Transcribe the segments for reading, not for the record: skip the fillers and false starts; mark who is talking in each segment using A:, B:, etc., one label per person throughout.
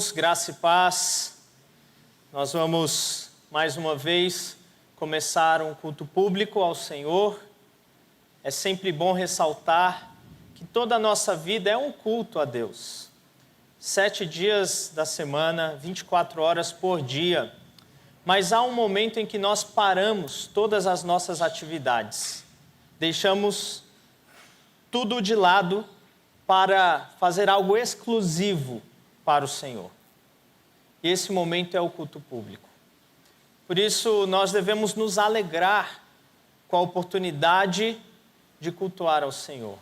A: irmãos, graça e paz. Nós vamos, mais uma vez, começar um culto público ao Senhor. É sempre bom ressaltar que toda a nossa vida é um culto a Deus. 7 dias da semana, 24 horas por dia. Mas há um momento em que nós paramos todas as nossas atividades. Deixamos tudo de lado para fazer algo exclusivo para o Senhor. E esse momento é o culto público. Por isso, nós devemos nos alegrar com a oportunidade de cultuar ao Senhor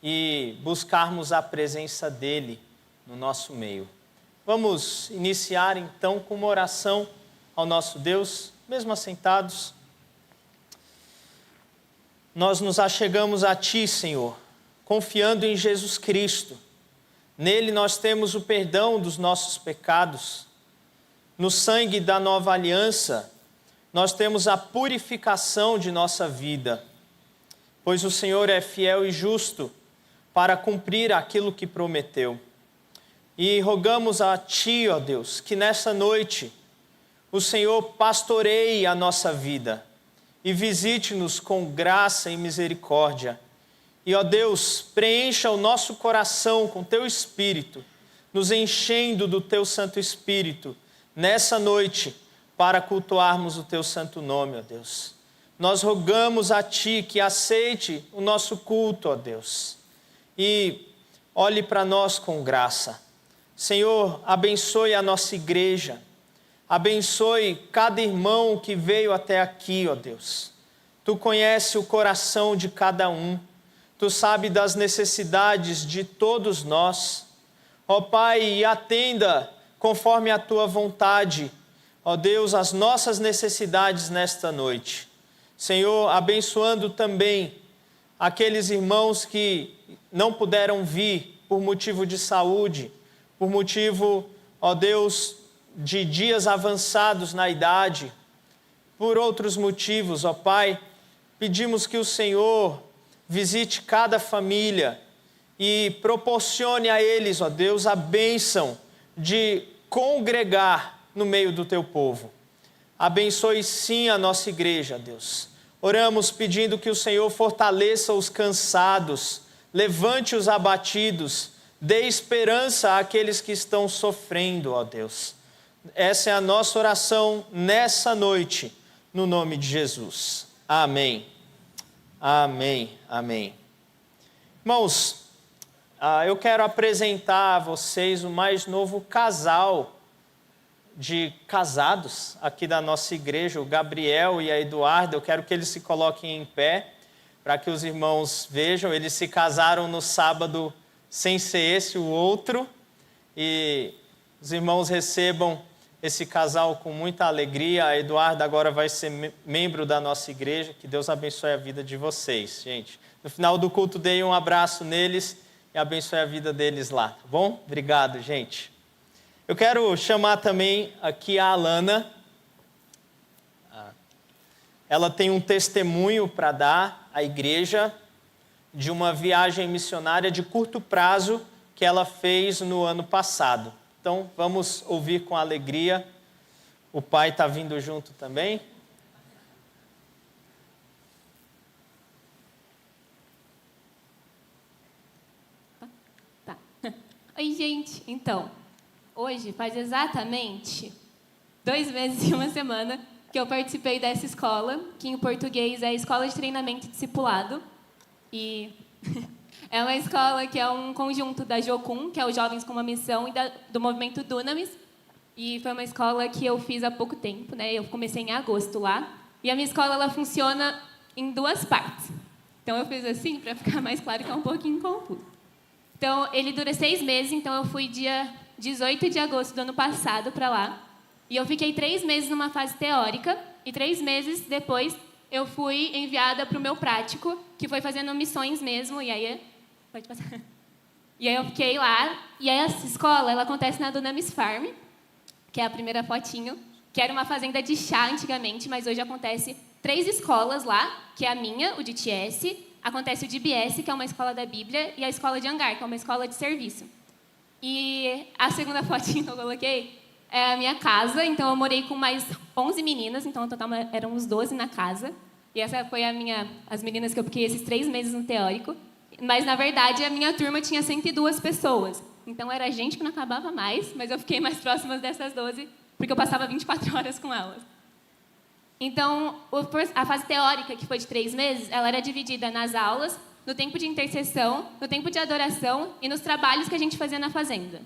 A: e buscarmos a presença dEle no nosso meio. Vamos iniciar então com uma oração ao nosso Deus, mesmo assentados. Nós nos achegamos a Ti, Senhor, confiando em Jesus Cristo. Nele nós temos o perdão dos nossos pecados. No sangue da nova aliança, nós temos a purificação de nossa vida. Pois o Senhor é fiel e justo para cumprir aquilo que prometeu. E rogamos a Ti, ó Deus, que nessa noite o Senhor pastoreie a nossa vida e visite-nos com graça e misericórdia. E, ó Deus, preencha o nosso coração com Teu Espírito, nos enchendo do Teu Santo Espírito, nessa noite, para cultuarmos o Teu santo nome, ó Deus. Nós rogamos a Ti que aceite o nosso culto, ó Deus, e olhe para nós com graça. Senhor, abençoe a nossa igreja, abençoe cada irmão que veio até aqui, ó Deus. Tu conheces o coração de cada um. Tu sabes das necessidades de todos nós. Ó Pai, e atenda conforme a Tua vontade, ó Deus, as nossas necessidades nesta noite. Senhor, abençoando também aqueles irmãos que não puderam vir por motivo de saúde, por motivo, ó Deus, de dias avançados na idade, por outros motivos, ó Pai, pedimos que o Senhor visite cada família e proporcione a eles, ó Deus, a bênção de congregar no meio do Teu povo. Abençoe sim a nossa igreja, Deus. Oramos pedindo que o Senhor fortaleça os cansados, levante os abatidos, dê esperança àqueles que estão sofrendo, ó Deus. Essa é a nossa oração nessa noite, no nome de Jesus. Amém. Amém, amém. Irmãos, eu quero apresentar a vocês o mais novo casal de casados aqui da nossa igreja, o Gabriel e a Eduarda. Eu quero que eles se coloquem em pé, para que os irmãos vejam. Eles se casaram no sábado, sem ser esse, o outro, e os irmãos recebam esse casal com muita alegria. A Eduarda agora vai ser membro da nossa igreja. Que Deus abençoe a vida de vocês, gente. No final do culto, dei um abraço neles e abençoe a vida deles lá, tá bom? Obrigado, gente. Eu quero chamar também aqui a Alana. Ela tem um testemunho para dar à igreja de uma viagem missionária de curto prazo que ela fez no ano passado. Então, vamos ouvir com alegria. O pai está vindo junto também.
B: Tá. Oi, gente. Então, hoje faz exatamente 2 meses e 1 semana que eu participei dessa escola, que em português é a Escola de Treinamento e Discipulado. E é uma escola que é um conjunto da Jocum, que é os Jovens com uma Missão, e do movimento Dunamis. E foi uma escola que eu fiz há pouco tempo, né? Eu comecei em agosto lá. E a minha escola, ela funciona em 2 partes. Então, eu fiz assim, para ficar mais claro que é um pouquinho confuso. Então, ele dura 6 meses. Então, eu fui dia 18 de agosto do ano passado para lá. E eu fiquei 3 meses numa fase teórica. E 3 meses depois, eu fui enviada para o meu prático, que foi fazendo missões mesmo. E aí... Pode passar. E aí eu fiquei lá. E essa escola, ela acontece na Dunamis Farm, que é a primeira fotinho, que era uma fazenda de chá antigamente, mas hoje acontece 3 escolas lá, que é a minha, o DTS, acontece o DBS, que é uma escola da Bíblia, e a escola de Hangar, que é uma escola de serviço. E a segunda fotinha que eu coloquei é a minha casa. Então, eu morei com mais 11 meninas. Então, no total, eram uns 12 na casa. E essa foi as meninas que eu fiquei esses 3 meses no teórico. Mas, na verdade, a minha turma tinha 102 pessoas. Então, era gente que não acabava mais. Mas eu fiquei mais próxima dessas 12, porque eu passava 24 horas com elas. Então, a fase teórica, que foi de 3 meses, ela era dividida nas aulas, no tempo de intercessão, no tempo de adoração e nos trabalhos que a gente fazia na fazenda.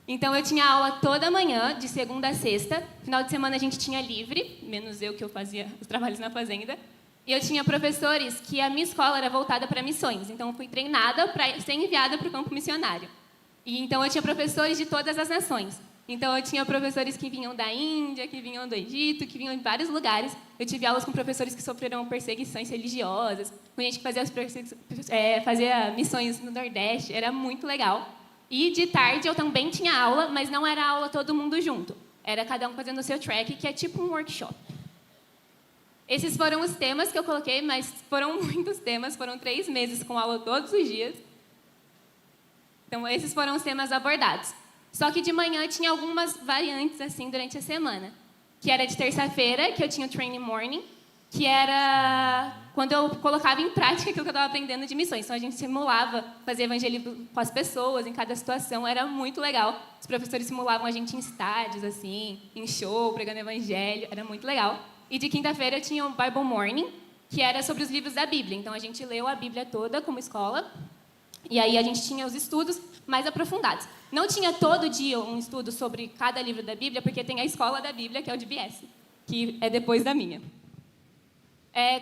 B: Então, eu tinha aula toda manhã, de segunda a sexta. Final de semana a gente tinha livre, menos eu que eu fazia os trabalhos na fazenda. E eu tinha professores que a minha escola era voltada para missões. Então, eu fui treinada para ser enviada para o campo missionário. E então, eu tinha professores de todas as nações. Então, eu tinha professores que vinham da Índia, que vinham do Egito, que vinham de vários lugares. Eu tive aulas com professores que sofreram perseguições religiosas, com gente que fazia missões no Nordeste. Era muito legal. E, de tarde, eu também tinha aula, mas não era aula todo mundo junto. Era cada um fazendo o seu track, que é tipo um workshop. Esses foram os temas que eu coloquei, mas foram muitos temas. Foram 3 meses com aula todos os dias. Então, esses foram os temas abordados. Só que de manhã tinha algumas variantes assim durante a semana. Que era de terça-feira, que eu tinha o training morning, que era quando eu colocava em prática aquilo que eu estava aprendendo de missões. Então, a gente simulava fazer evangelismo com as pessoas, em cada situação. Era muito legal. Os professores simulavam a gente em estádios, assim, em show, pregando evangelho. Era muito legal. E de quinta-feira eu tinha o Bible Morning, que era sobre os livros da Bíblia. Então, a gente leu a Bíblia toda como escola. E aí, a gente tinha os estudos mais aprofundados. Não tinha todo dia um estudo sobre cada livro da Bíblia, porque tem a escola da Bíblia, que é o DBS, que é depois da minha.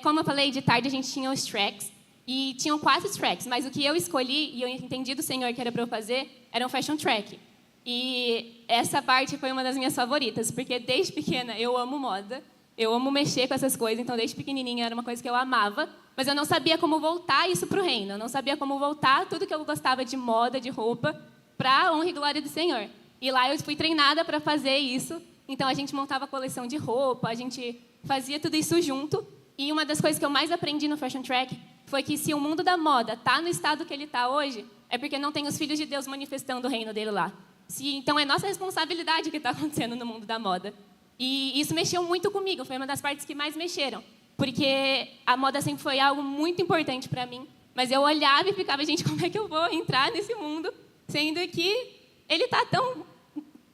B: Como eu falei, de tarde a gente tinha os tracks, e tinham 4 tracks, mas o que eu escolhi, e eu entendi do Senhor que era para eu fazer, era um fashion track. E essa parte foi uma das minhas favoritas, porque desde pequena eu amo moda, eu amo mexer com essas coisas, então desde pequenininha era uma coisa que eu amava, mas eu não sabia como voltar isso para o reino, eu não sabia como voltar tudo que eu gostava de moda, de roupa, para a honra e glória do Senhor. E lá eu fui treinada para fazer isso, então a gente montava coleção de roupa, a gente fazia tudo isso junto, e uma das coisas que eu mais aprendi no Fashion Track foi que se o mundo da moda está no estado que ele está hoje, é porque não tem os filhos de Deus manifestando o reino dele lá. Então é nossa responsabilidade o que está acontecendo no mundo da moda. E isso mexeu muito comigo, foi uma das partes que mais mexeram. Porque a moda sempre foi algo muito importante para mim, mas eu olhava e ficava, gente, como é que eu vou entrar nesse mundo, sendo que ele está tão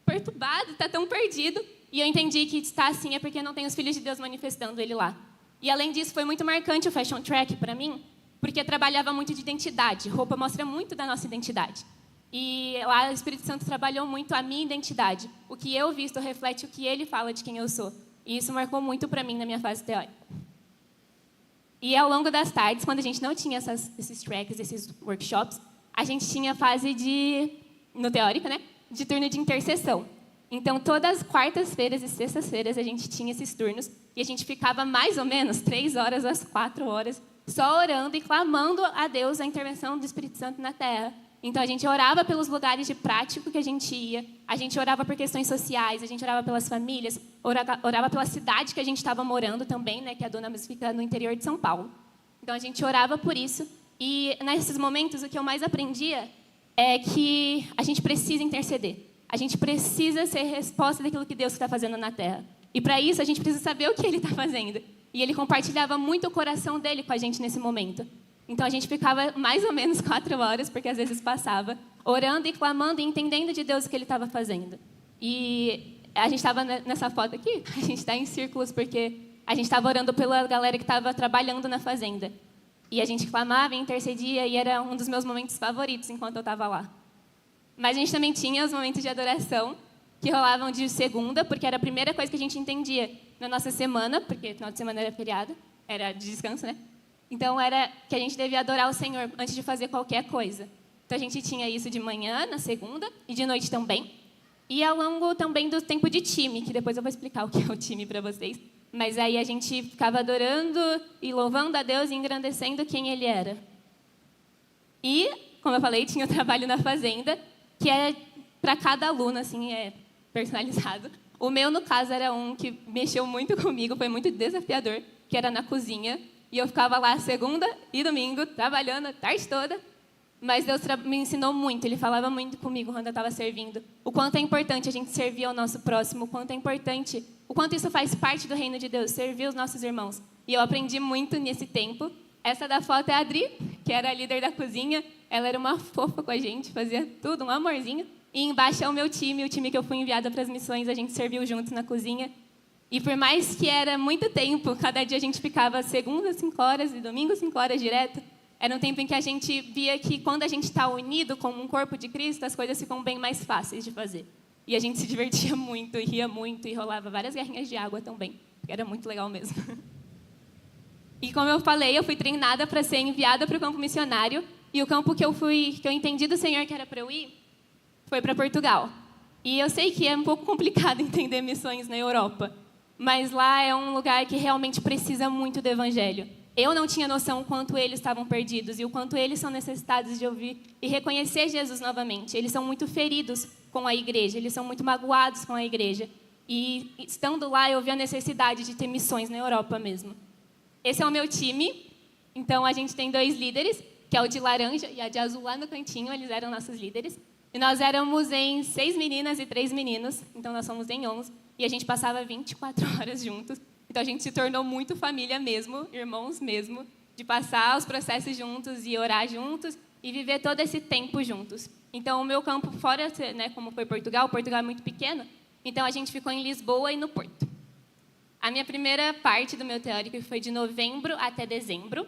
B: perturbado, está tão perdido, e eu entendi que está assim é porque não tem os filhos de Deus manifestando ele lá. E além disso, foi muito marcante o Fashion Track para mim, porque trabalhava muito de identidade, roupa mostra muito da nossa identidade. E lá o Espírito Santo trabalhou muito a minha identidade, o que eu visto reflete o que ele fala de quem eu sou, e isso marcou muito para mim na minha fase teórica. E ao longo das tardes, quando a gente não tinha esses tracks, esses workshops, a gente tinha fase no teórico, né, de turno de intercessão. Então, todas as quartas-feiras e sextas-feiras a gente tinha esses turnos e a gente ficava mais ou menos 3 horas às 4 horas só orando e clamando a Deus a intervenção do Espírito Santo na Terra. Então, a gente orava pelos lugares de prático que a gente ia, a gente orava por questões sociais, a gente orava pelas famílias, orava pela cidade que a gente estava morando também, né, que a Dunamis fica no interior de São Paulo. Então, a gente orava por isso. E, nesses momentos, o que eu mais aprendia é que a gente precisa interceder. A gente precisa ser resposta daquilo que Deus está fazendo na Terra. E, para isso, a gente precisa saber o que Ele está fazendo. E Ele compartilhava muito o coração dEle com a gente nesse momento. Então, a gente ficava mais ou menos 4 horas, porque às vezes passava, orando e clamando e entendendo de Deus o que Ele estava fazendo. E a gente estava nessa foto aqui, a gente está em círculos, porque a gente estava orando pela galera que estava trabalhando na fazenda. E a gente clamava e intercedia, e era um dos meus momentos favoritos enquanto eu estava lá. Mas a gente também tinha os momentos de adoração, que rolavam de segunda, porque era a primeira coisa que a gente entendia na nossa semana, porque final de semana era feriado, era de descanso, né? Então, era que a gente devia adorar o Senhor antes de fazer qualquer coisa. Então, a gente tinha isso de manhã, na segunda, e de noite também. E ao longo também do tempo de time, que depois eu vou explicar o que é o time para vocês. Mas aí a gente ficava adorando e louvando a Deus e engrandecendo quem Ele era. E, como eu falei, tinha o trabalho na fazenda, que é para cada aluno, assim, é personalizado. O meu, no caso, era um que mexeu muito comigo, foi muito desafiador, que era na cozinha. E eu ficava lá segunda e domingo, trabalhando a tarde toda. Mas Deus me ensinou muito, Ele falava muito comigo quando eu estava servindo. O quanto é importante a gente servir ao nosso próximo, o quanto é importante, o quanto isso faz parte do reino de Deus, servir os nossos irmãos. E eu aprendi muito nesse tempo. Essa da foto é a Adri, que era a líder da cozinha. Ela era uma fofa com a gente, fazia tudo, um amorzinho. E embaixo é o meu time, o time que eu fui enviada para as missões, a gente serviu juntos na cozinha. E por mais que era muito tempo, cada dia a gente ficava segunda 5 horas e domingo 5 horas direto, era um tempo em que a gente via que quando a gente está unido como um corpo de Cristo, as coisas ficam bem mais fáceis de fazer. E a gente se divertia muito, e ria muito, e rolava várias guerrinhas de água também, porque era muito legal mesmo. E como eu falei, eu fui treinada para ser enviada para o campo missionário, e o campo que eu entendi do Senhor que era para eu ir, foi para Portugal. E eu sei que é um pouco complicado entender missões na Europa, mas lá é um lugar que realmente precisa muito do Evangelho. Eu não tinha noção o quanto eles estavam perdidos e o quanto eles são necessitados de ouvir e reconhecer Jesus novamente. Eles são muito feridos com a igreja, eles são muito magoados com a igreja. E estando lá, eu vi a necessidade de ter missões na Europa mesmo. Esse é o meu time. Então, a gente tem 2 líderes, que é o de laranja e a de azul lá no cantinho. Eles eram nossos líderes. E nós éramos em 6 meninas e 3 meninos. Então, nós somos em 11. E a gente passava 24 horas juntos. Então, a gente se tornou muito família mesmo, irmãos mesmo, de passar os processos juntos e orar juntos e viver todo esse tempo juntos. Então, o meu campo fora, né, como foi Portugal é muito pequeno, então a gente ficou em Lisboa e no Porto. A minha primeira parte do meu teórico foi de novembro até dezembro.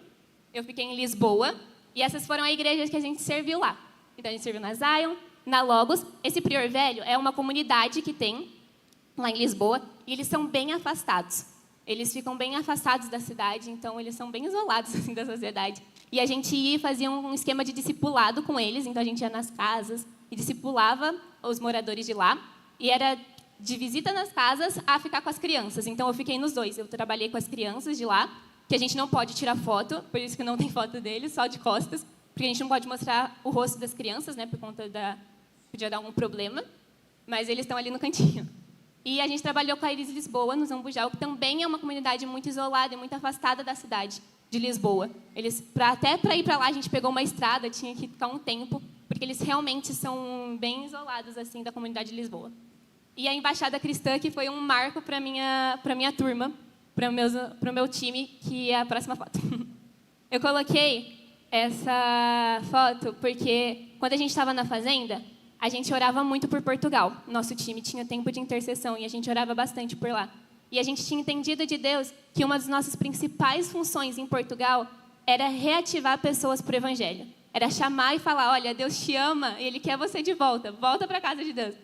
B: Eu fiquei em Lisboa e essas foram as igrejas que a gente serviu lá. Então, a gente serviu na Zion, na Logos. Esse Prior Velho é uma comunidade que tem lá em Lisboa e eles são bem afastados. Eles ficam bem afastados da cidade, então eles são bem isolados assim, da sociedade. E a gente ia e fazia um esquema de discipulado com eles, então a gente ia nas casas e discipulava os moradores de lá. E era de visita nas casas a ficar com as crianças. Então eu fiquei nos 2. Eu trabalhei com as crianças de lá, que a gente não pode tirar foto, por isso que não tem foto deles, só de costas, porque a gente não pode mostrar o rosto das crianças, né, por conta podia dar algum problema, mas eles estão ali no cantinho. E a gente trabalhou com a Iris Lisboa, no Zambujal, que também é uma comunidade muito isolada e muito afastada da cidade de Lisboa. Até para ir para lá, a gente pegou uma estrada, tinha que ficar um tempo, porque eles realmente são bem isolados assim da comunidade de Lisboa. E a Embaixada Cristã, que foi um marco para minha turma, para o meu time, que é a próxima foto. Eu coloquei essa foto porque, quando a gente estava na fazenda, a gente orava muito por Portugal. Nosso time tinha tempo de intercessão e a gente orava bastante por lá. E a gente tinha entendido de Deus que uma das nossas principais funções em Portugal era reativar pessoas para o Evangelho. Era chamar e falar, olha, Deus te ama e Ele quer você de volta. Volta para a casa de Deus.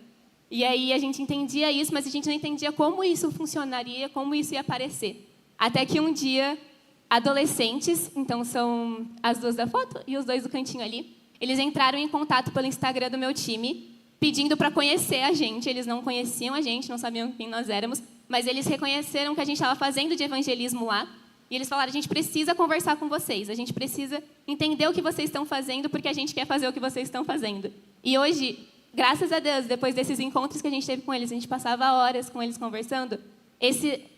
B: E aí a gente entendia isso, mas a gente não entendia como isso funcionaria, como isso ia aparecer. Até que um dia, adolescentes, então são as 2 da foto e os 2 do cantinho ali, eles entraram em contato pelo Instagram do meu time, pedindo para conhecer a gente. Eles não conheciam a gente, não sabiam quem nós éramos, mas eles reconheceram que a gente estava fazendo de evangelismo lá. E eles falaram, a gente precisa conversar com vocês, a gente precisa entender o que vocês estão fazendo, porque a gente quer fazer o que vocês estão fazendo. E hoje, graças a Deus, depois desses encontros que a gente teve com eles, a gente passava horas com eles conversando,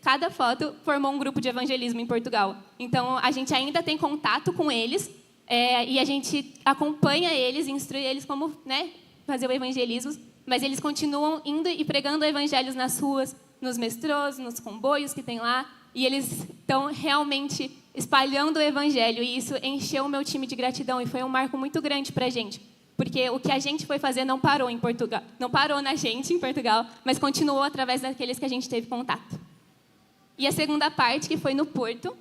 B: cada foto formou um grupo de evangelismo em Portugal. Então, a gente ainda tem contato com eles, e a gente acompanha eles, instrui eles como, né, fazer o evangelismo, mas eles continuam indo e pregando evangelhos nas ruas, nos metrôs, nos comboios que tem lá, e eles estão realmente espalhando o evangelho, e isso encheu o meu time de gratidão, e foi um marco muito grande para a gente, porque o que a gente foi fazer não parou em Portugal, não parou na gente em Portugal, mas continuou através daqueles que a gente teve contato. E a segunda parte, que foi no Porto,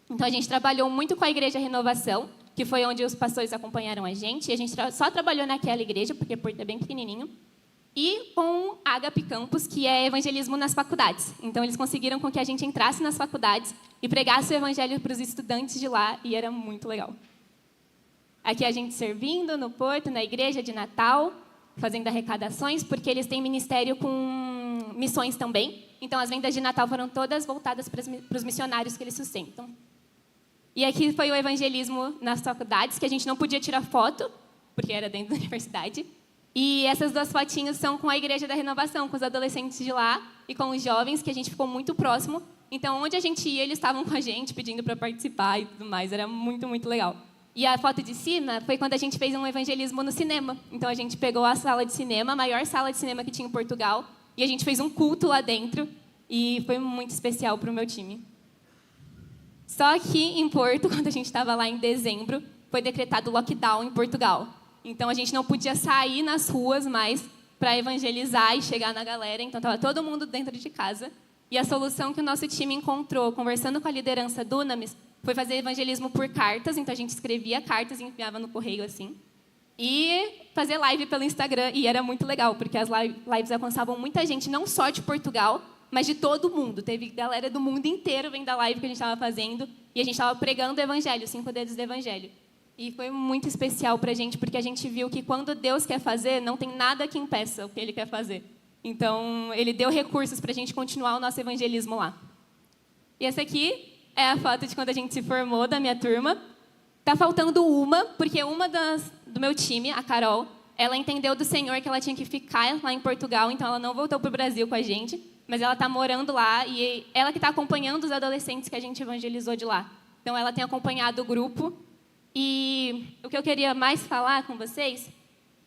B: então a gente trabalhou muito com a Igreja Renovação, que foi onde os pastores acompanharam a gente, e a gente só trabalhou naquela igreja, porque Porto é bem pequenininho, e com Agape Campus, que é evangelismo nas faculdades. Então, eles conseguiram com que a gente entrasse nas faculdades e pregasse o evangelho para os estudantes de lá, e era muito legal. Aqui a gente servindo no Porto, na igreja de Natal, fazendo arrecadações, porque eles têm ministério com missões também. Então, as vendas de Natal foram todas voltadas para os missionários que eles sustentam. E aqui foi o evangelismo nas faculdades, que a gente não podia tirar foto, porque era dentro da universidade. E essas 2 fotinhos são com a Igreja da Renovação, com os adolescentes de lá e com os jovens, que a gente ficou muito próximo. Então, onde a gente ia, eles estavam com a gente, pedindo para participar e tudo mais. Era muito, muito legal. E a foto de cima foi quando a gente fez um evangelismo no cinema. Então, a gente pegou a sala de cinema, a maior sala de cinema que tinha em Portugal, e a gente fez um culto lá dentro, e foi muito especial para o meu time. Só que em Porto, quando a gente estava lá em dezembro, foi decretado lockdown em Portugal. Então, a gente não podia sair nas ruas mais para evangelizar e chegar na galera. Então, estava todo mundo dentro de casa. E a solução que o nosso time encontrou, conversando com a liderança do Unamis, foi fazer evangelismo por cartas. Então, a gente escrevia cartas e enviava no correio, assim. E fazer live pelo Instagram. E era muito legal, porque as lives alcançavam muita gente, não só de Portugal, mas de todo mundo. Teve galera do mundo inteiro vendo a live que a gente estava fazendo. E a gente estava pregando o evangelho, 5 dedos do evangelho. E foi muito especial para a gente, porque a gente viu que quando Deus quer fazer, não tem nada que impeça o que Ele quer fazer. Então, Ele deu recursos para a gente continuar o nosso evangelismo lá. E essa aqui é a foto de quando a gente se formou, da minha turma. Tá faltando uma, porque uma do meu time, a Carol, ela entendeu do Senhor que ela tinha que ficar lá em Portugal, então ela não voltou para o Brasil com a gente, mas ela está morando lá e ela que está acompanhando os adolescentes que a gente evangelizou de lá. Então, ela tem acompanhado o grupo. E o que eu queria mais falar com vocês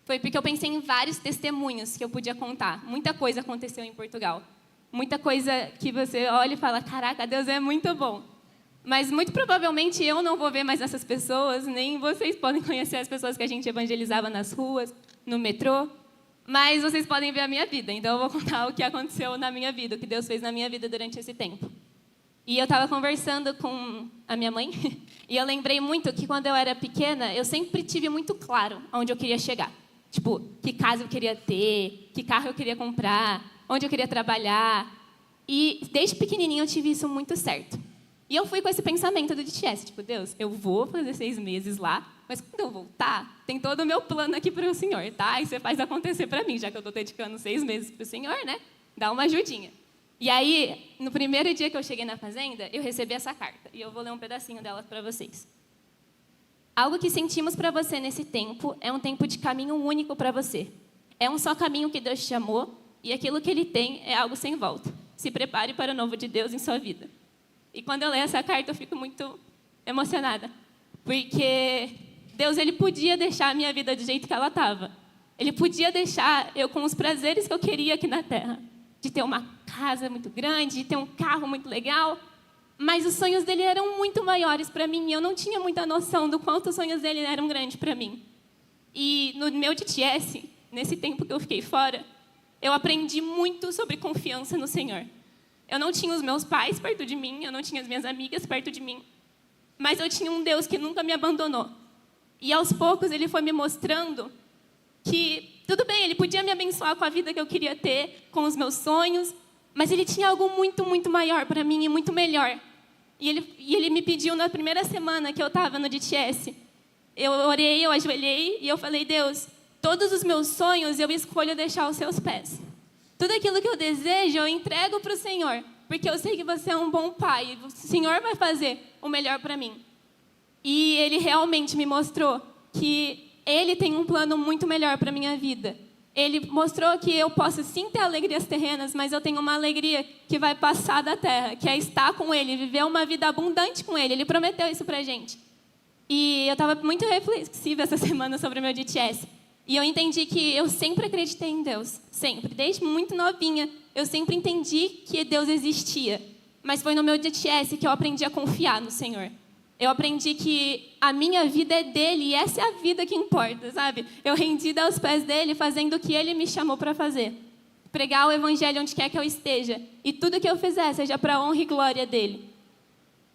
B: foi porque eu pensei em vários testemunhos que eu podia contar. Muita coisa aconteceu em Portugal. Muita coisa que você olha e fala, caraca, Deus é muito bom. Mas muito provavelmente eu não vou ver mais essas pessoas, nem vocês podem conhecer as pessoas que a gente evangelizava nas ruas, no metrô. Mas vocês podem ver a minha vida. Então eu vou contar o que aconteceu na minha vida, o que Deus fez na minha vida durante esse tempo. E eu estava conversando com a minha mãe, e eu lembrei muito que quando eu era pequena, eu sempre tive muito claro onde eu queria chegar. Tipo, que casa eu queria ter, que carro eu queria comprar, onde eu queria trabalhar. E desde pequenininha eu tive isso muito certo. E eu fui com esse pensamento do DTS, tipo, Deus, eu vou fazer 6 meses lá, mas quando eu voltar, tem todo o meu plano aqui para o Senhor, tá? E você faz acontecer para mim, já que eu estou dedicando 6 meses para o Senhor, né? Dá uma ajudinha. E aí, no primeiro dia que eu cheguei na fazenda, eu recebi essa carta. E eu vou ler um pedacinho dela para vocês. Algo que sentimos para você nesse tempo é um tempo de caminho único para você. É um só caminho que Deus te chamou, e aquilo que Ele tem é algo sem volta. Se prepare para o novo de Deus em sua vida. E quando eu leio essa carta, eu fico muito emocionada. Porque Deus, Ele podia deixar a minha vida do jeito que ela estava. Ele podia deixar eu com os prazeres que eu queria aqui na Terra. De ter uma casa muito grande, de ter um carro muito legal. Mas os sonhos dele eram muito maiores para mim. E eu não tinha muita noção do quanto os sonhos dele eram grandes para mim. E no meu DTS, nesse tempo que eu fiquei fora, eu aprendi muito sobre confiança no Senhor. Eu não tinha os meus pais perto de mim, eu não tinha as minhas amigas perto de mim. Mas eu tinha um Deus que nunca me abandonou. E aos poucos ele foi me mostrando que, tudo bem, ele podia me abençoar com a vida que eu queria ter, com os meus sonhos, mas ele tinha algo muito, muito maior para mim e muito melhor. E ele me pediu na primeira semana que eu estava no DTS. Eu orei, eu ajoelhei e eu falei, Deus, todos os meus sonhos eu escolho deixar aos seus pés. Tudo aquilo que eu desejo eu entrego para o Senhor, porque eu sei que você é um bom pai, o Senhor vai fazer o melhor para mim. E ele realmente me mostrou que ele tem um plano muito melhor para a minha vida. Ele mostrou que eu posso sim ter alegrias terrenas, mas eu tenho uma alegria que vai passar da terra, que é estar com Ele, viver uma vida abundante com Ele. Ele prometeu isso para a gente. E eu estava muito reflexiva essa semana sobre o meu DTS. E eu entendi que eu sempre acreditei em Deus, sempre. Desde muito novinha, eu sempre entendi que Deus existia. Mas foi no meu DTS que eu aprendi a confiar no Senhor. Eu aprendi que a minha vida é dele e essa é a vida que importa, sabe? Eu rendida aos pés dele, fazendo o que ele me chamou para fazer. Pregar o evangelho onde quer que eu esteja. E tudo que eu fizer seja para a honra e glória dele.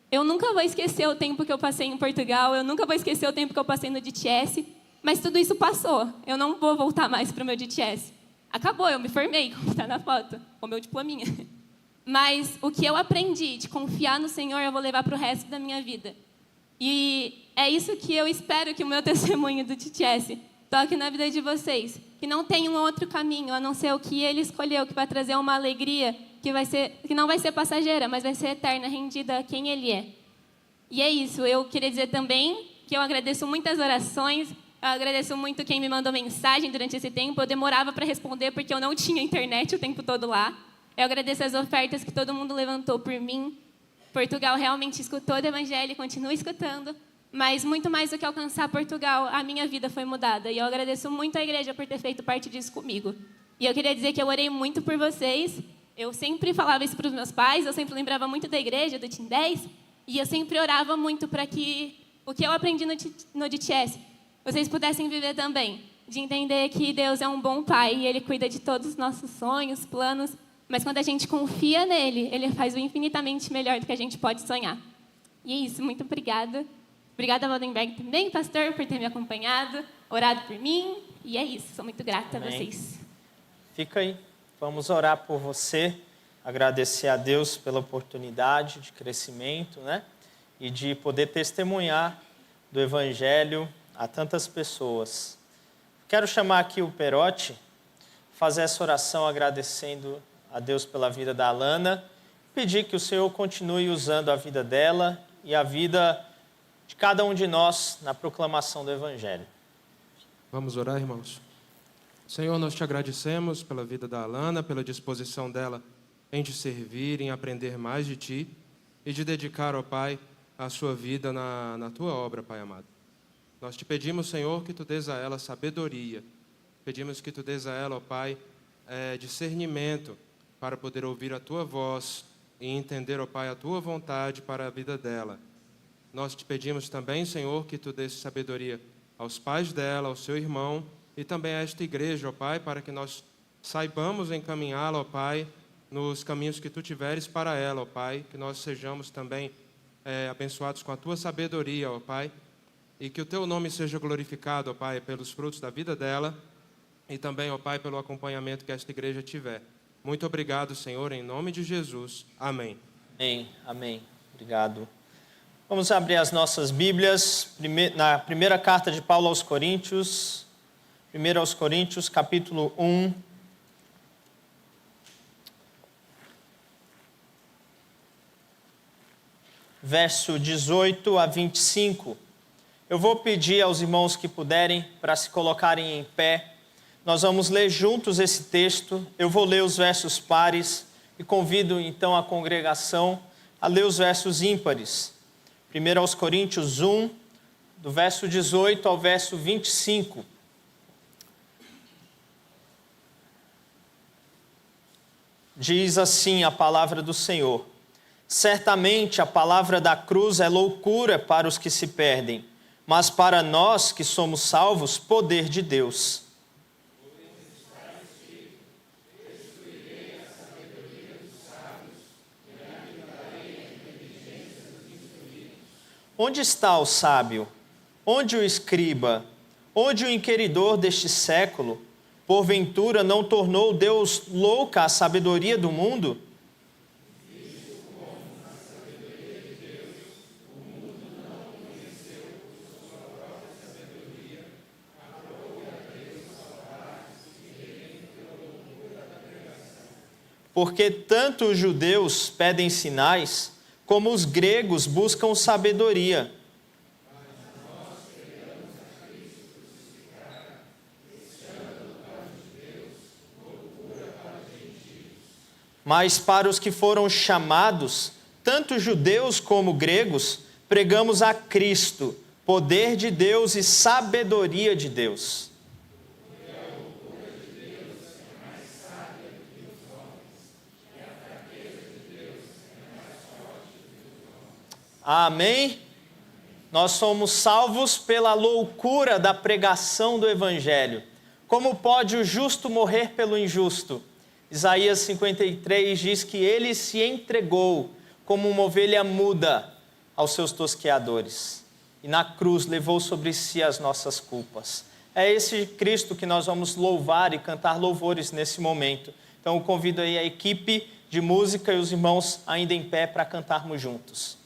B: Eu nunca vou esquecer o tempo que eu passei em Portugal, eu nunca vou esquecer o tempo que eu passei no DTS, mas tudo isso passou. Eu não vou voltar mais para o meu DTS. Acabou, eu me formei, como está na foto, com o meu diplominha. Mas o que eu aprendi de confiar no Senhor, eu vou levar para o resto da minha vida. E é isso que eu espero que o meu testemunho do DTS toque na vida de vocês. Que não tem um outro caminho, a não ser o que Ele escolheu, que vai trazer uma alegria que não vai ser passageira, mas vai ser eterna, rendida a quem Ele é. E é isso, eu queria dizer também que eu agradeço muitas orações, eu agradeço muito quem me mandou mensagem durante esse tempo. Eu demorava para responder porque eu não tinha internet o tempo todo lá. Eu agradeço as ofertas que todo mundo levantou por mim. Portugal realmente escutou o Evangelho e continua escutando. Mas muito mais do que alcançar Portugal, a minha vida foi mudada. E eu agradeço muito à igreja por ter feito parte disso comigo. E eu queria dizer que eu orei muito por vocês. Eu sempre falava isso para os meus pais, eu sempre lembrava muito da igreja, do Team 10. E eu sempre orava muito para que o que eu aprendi no DTS, vocês pudessem viver também. De entender que Deus é um bom pai e Ele cuida de todos os nossos sonhos, planos. Mas quando a gente confia nele, Ele faz o infinitamente melhor do que a gente pode sonhar. E é isso, muito obrigada. Obrigada, Waldenberg, também, pastor, por ter me acompanhado, orado por mim. E é isso, sou muito grata a vocês.
A: Fica aí, vamos orar por você, agradecer a Deus pela oportunidade de crescimento, né? E de poder testemunhar do Evangelho a tantas pessoas. Quero chamar aqui o Perotti, fazer essa oração agradecendo a Deus pela vida da Alana, pedir que o Senhor continue usando a vida dela e a vida de cada um de nós na proclamação do Evangelho.
C: Vamos orar, irmãos? Senhor, nós te agradecemos pela vida da Alana, pela disposição dela em te servir, em aprender mais de ti e de dedicar, ó Pai, a sua vida na tua obra, Pai amado. Nós te pedimos, Senhor, que tu dês a ela sabedoria. Pedimos que tu dês a ela, ó Pai, discernimento para poder ouvir a tua voz e entender, ó Pai, a tua vontade para a vida dela. Nós te pedimos também, Senhor, que tu dês sabedoria aos pais dela, ao seu irmão e também a esta igreja, ó Pai, para que nós saibamos encaminhá-la, ó Pai, nos caminhos que tu tiveres para ela, ó Pai, que nós sejamos também abençoados com a tua sabedoria, ó Pai, e que o teu nome seja glorificado, ó Pai, pelos frutos da vida dela e também, ó Pai, pelo acompanhamento que esta igreja tiver. Muito obrigado, Senhor, em nome de Jesus. Amém.
A: Amém, amém. Obrigado. Vamos abrir as nossas Bíblias na primeira carta de Paulo aos Coríntios, 1 aos Coríntios, capítulo 1. Verso 18 a 25. Eu vou pedir aos irmãos que puderem para se colocarem em pé. Nós vamos ler juntos esse texto. Eu vou ler os versos pares e convido então a congregação a ler os versos ímpares. 1 aos Coríntios 1, do verso 18 ao verso 25. Diz assim a palavra do Senhor: certamente a palavra da cruz é loucura para os que se perdem, mas para nós que somos salvos, poder de Deus. Onde está o sábio? Onde o escriba? Onde o inquiridor deste século? Porventura não tornou Deus louca a sabedoria do mundo? Porque tanto os judeus pedem sinais, como os gregos buscam sabedoria. Mas para os que foram chamados, tanto judeus como gregos, pregamos a Cristo, poder de Deus e sabedoria de Deus. Amém? Nós somos salvos pela loucura da pregação do Evangelho. Como pode o justo morrer pelo injusto? Isaías 53 diz que ele se entregou como uma ovelha muda aos seus tosqueadores. E na cruz levou sobre si as nossas culpas. É esse Cristo que nós vamos louvar e cantar louvores nesse momento. Então eu convido aí a equipe de música e os irmãos ainda em pé para cantarmos juntos.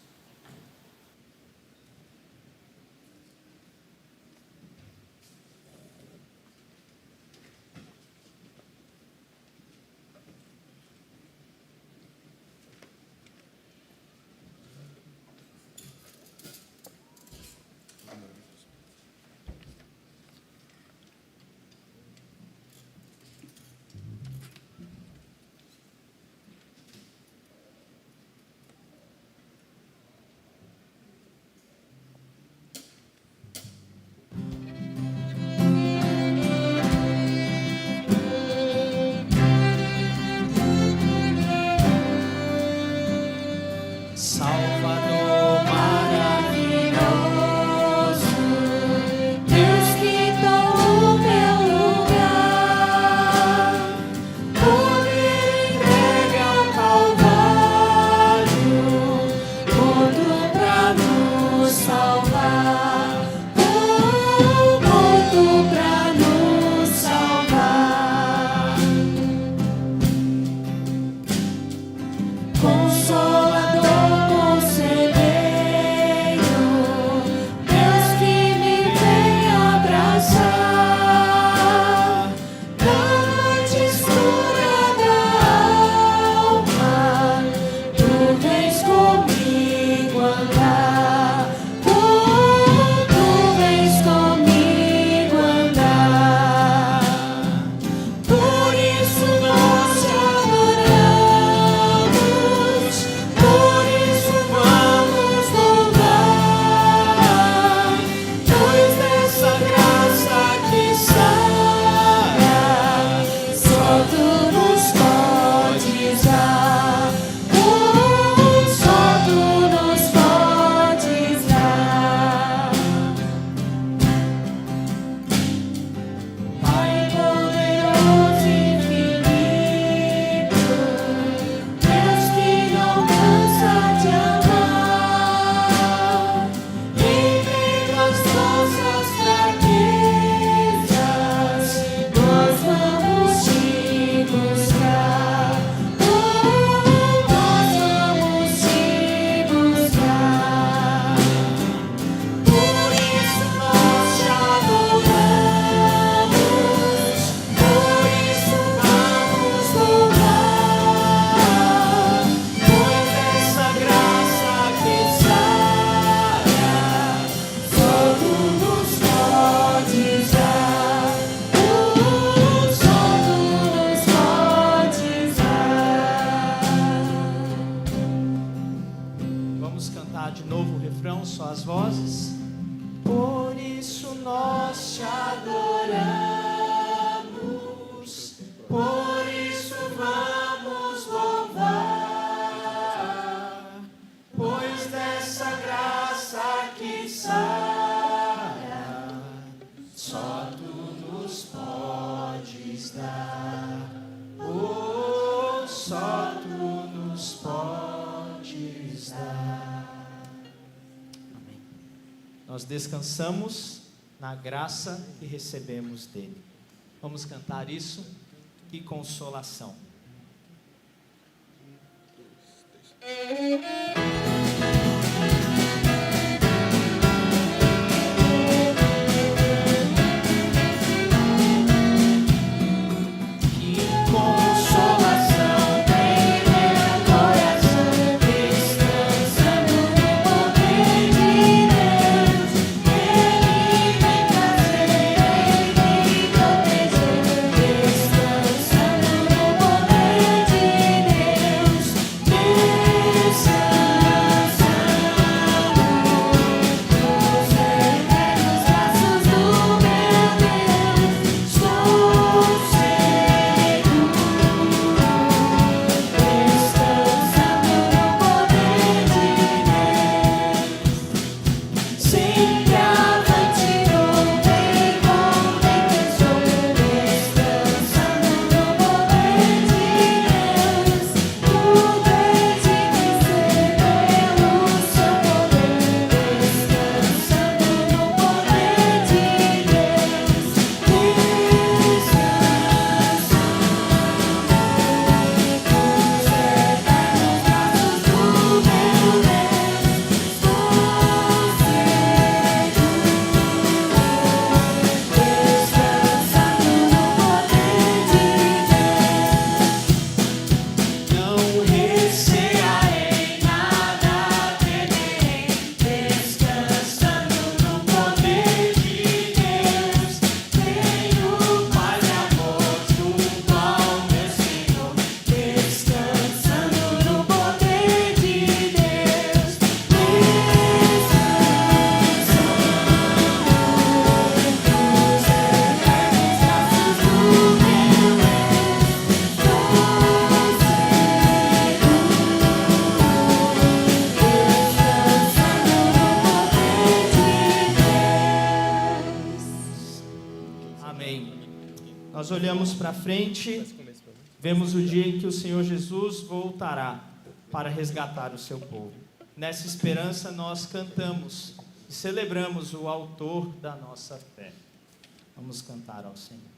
A: Nós descansamos na graça que recebemos dele. Vamos cantar isso? Que consolação.
D: Descansando
A: Nós olhamos para frente, vemos o dia em que o Senhor Jesus voltará para resgatar o seu povo. Nessa esperança nós cantamos e celebramos o autor da nossa fé. Vamos cantar ao Senhor.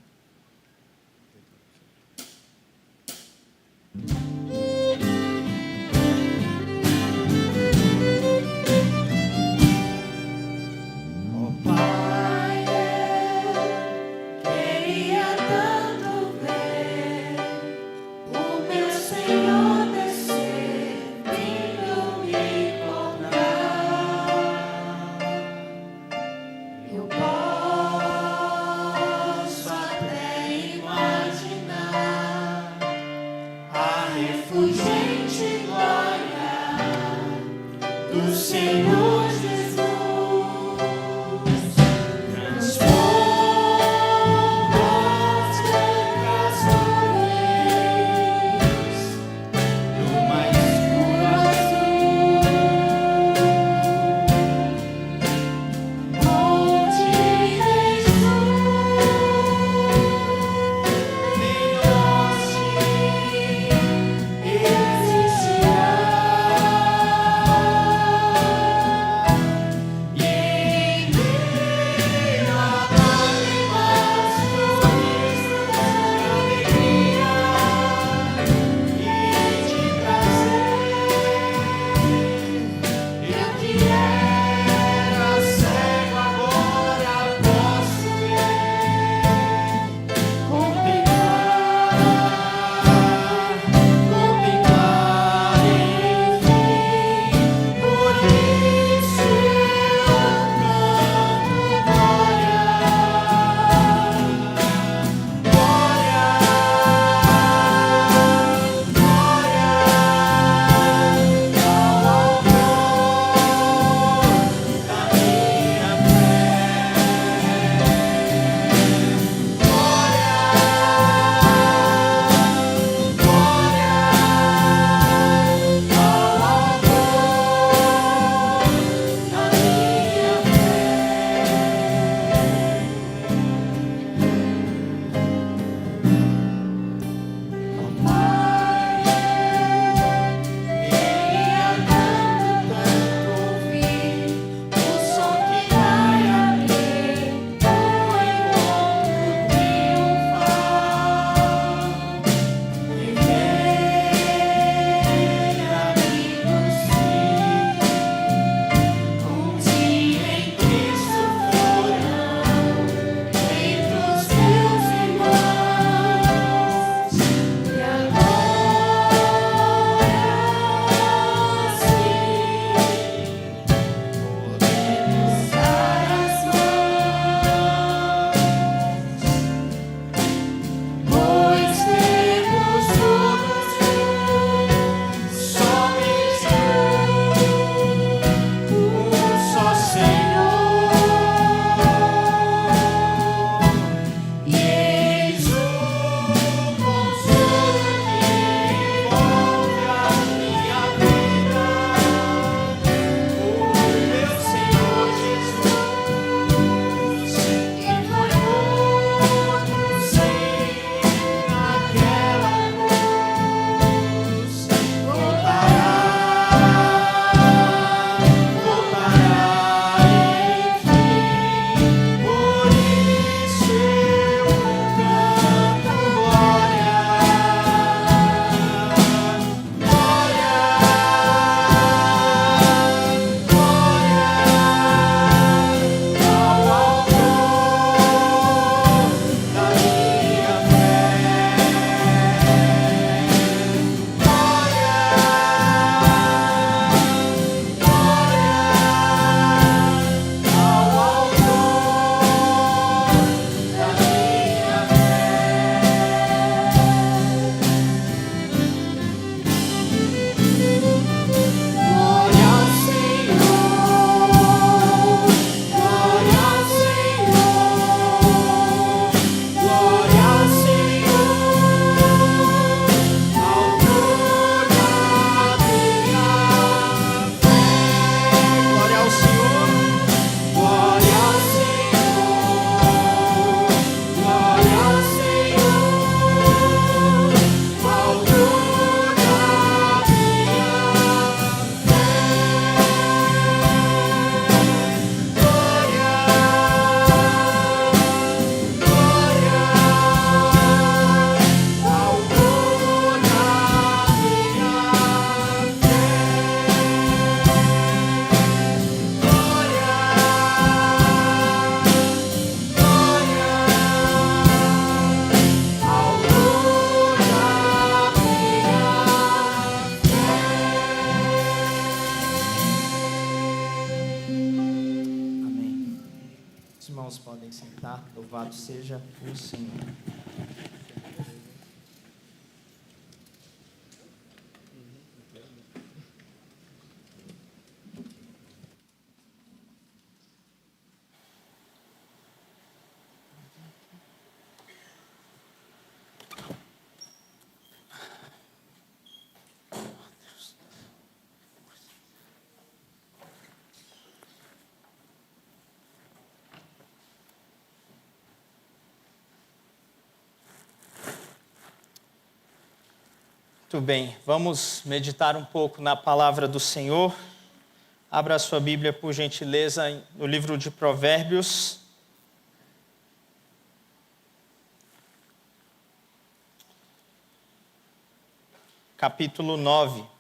A: irmãos podem sentar. Louvado seja o Senhor. Muito bem, vamos meditar um pouco na palavra do Senhor. Abra a sua Bíblia, por gentileza, no livro de Provérbios. Capítulo 9.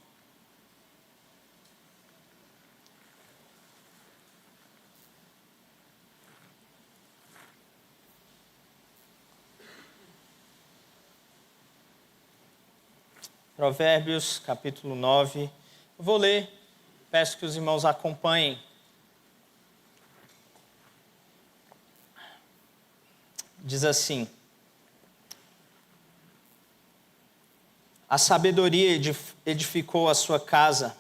A: Provérbios, capítulo 9. Eu vou ler, peço que os irmãos acompanhem. Diz assim: a sabedoria edificou a sua casa,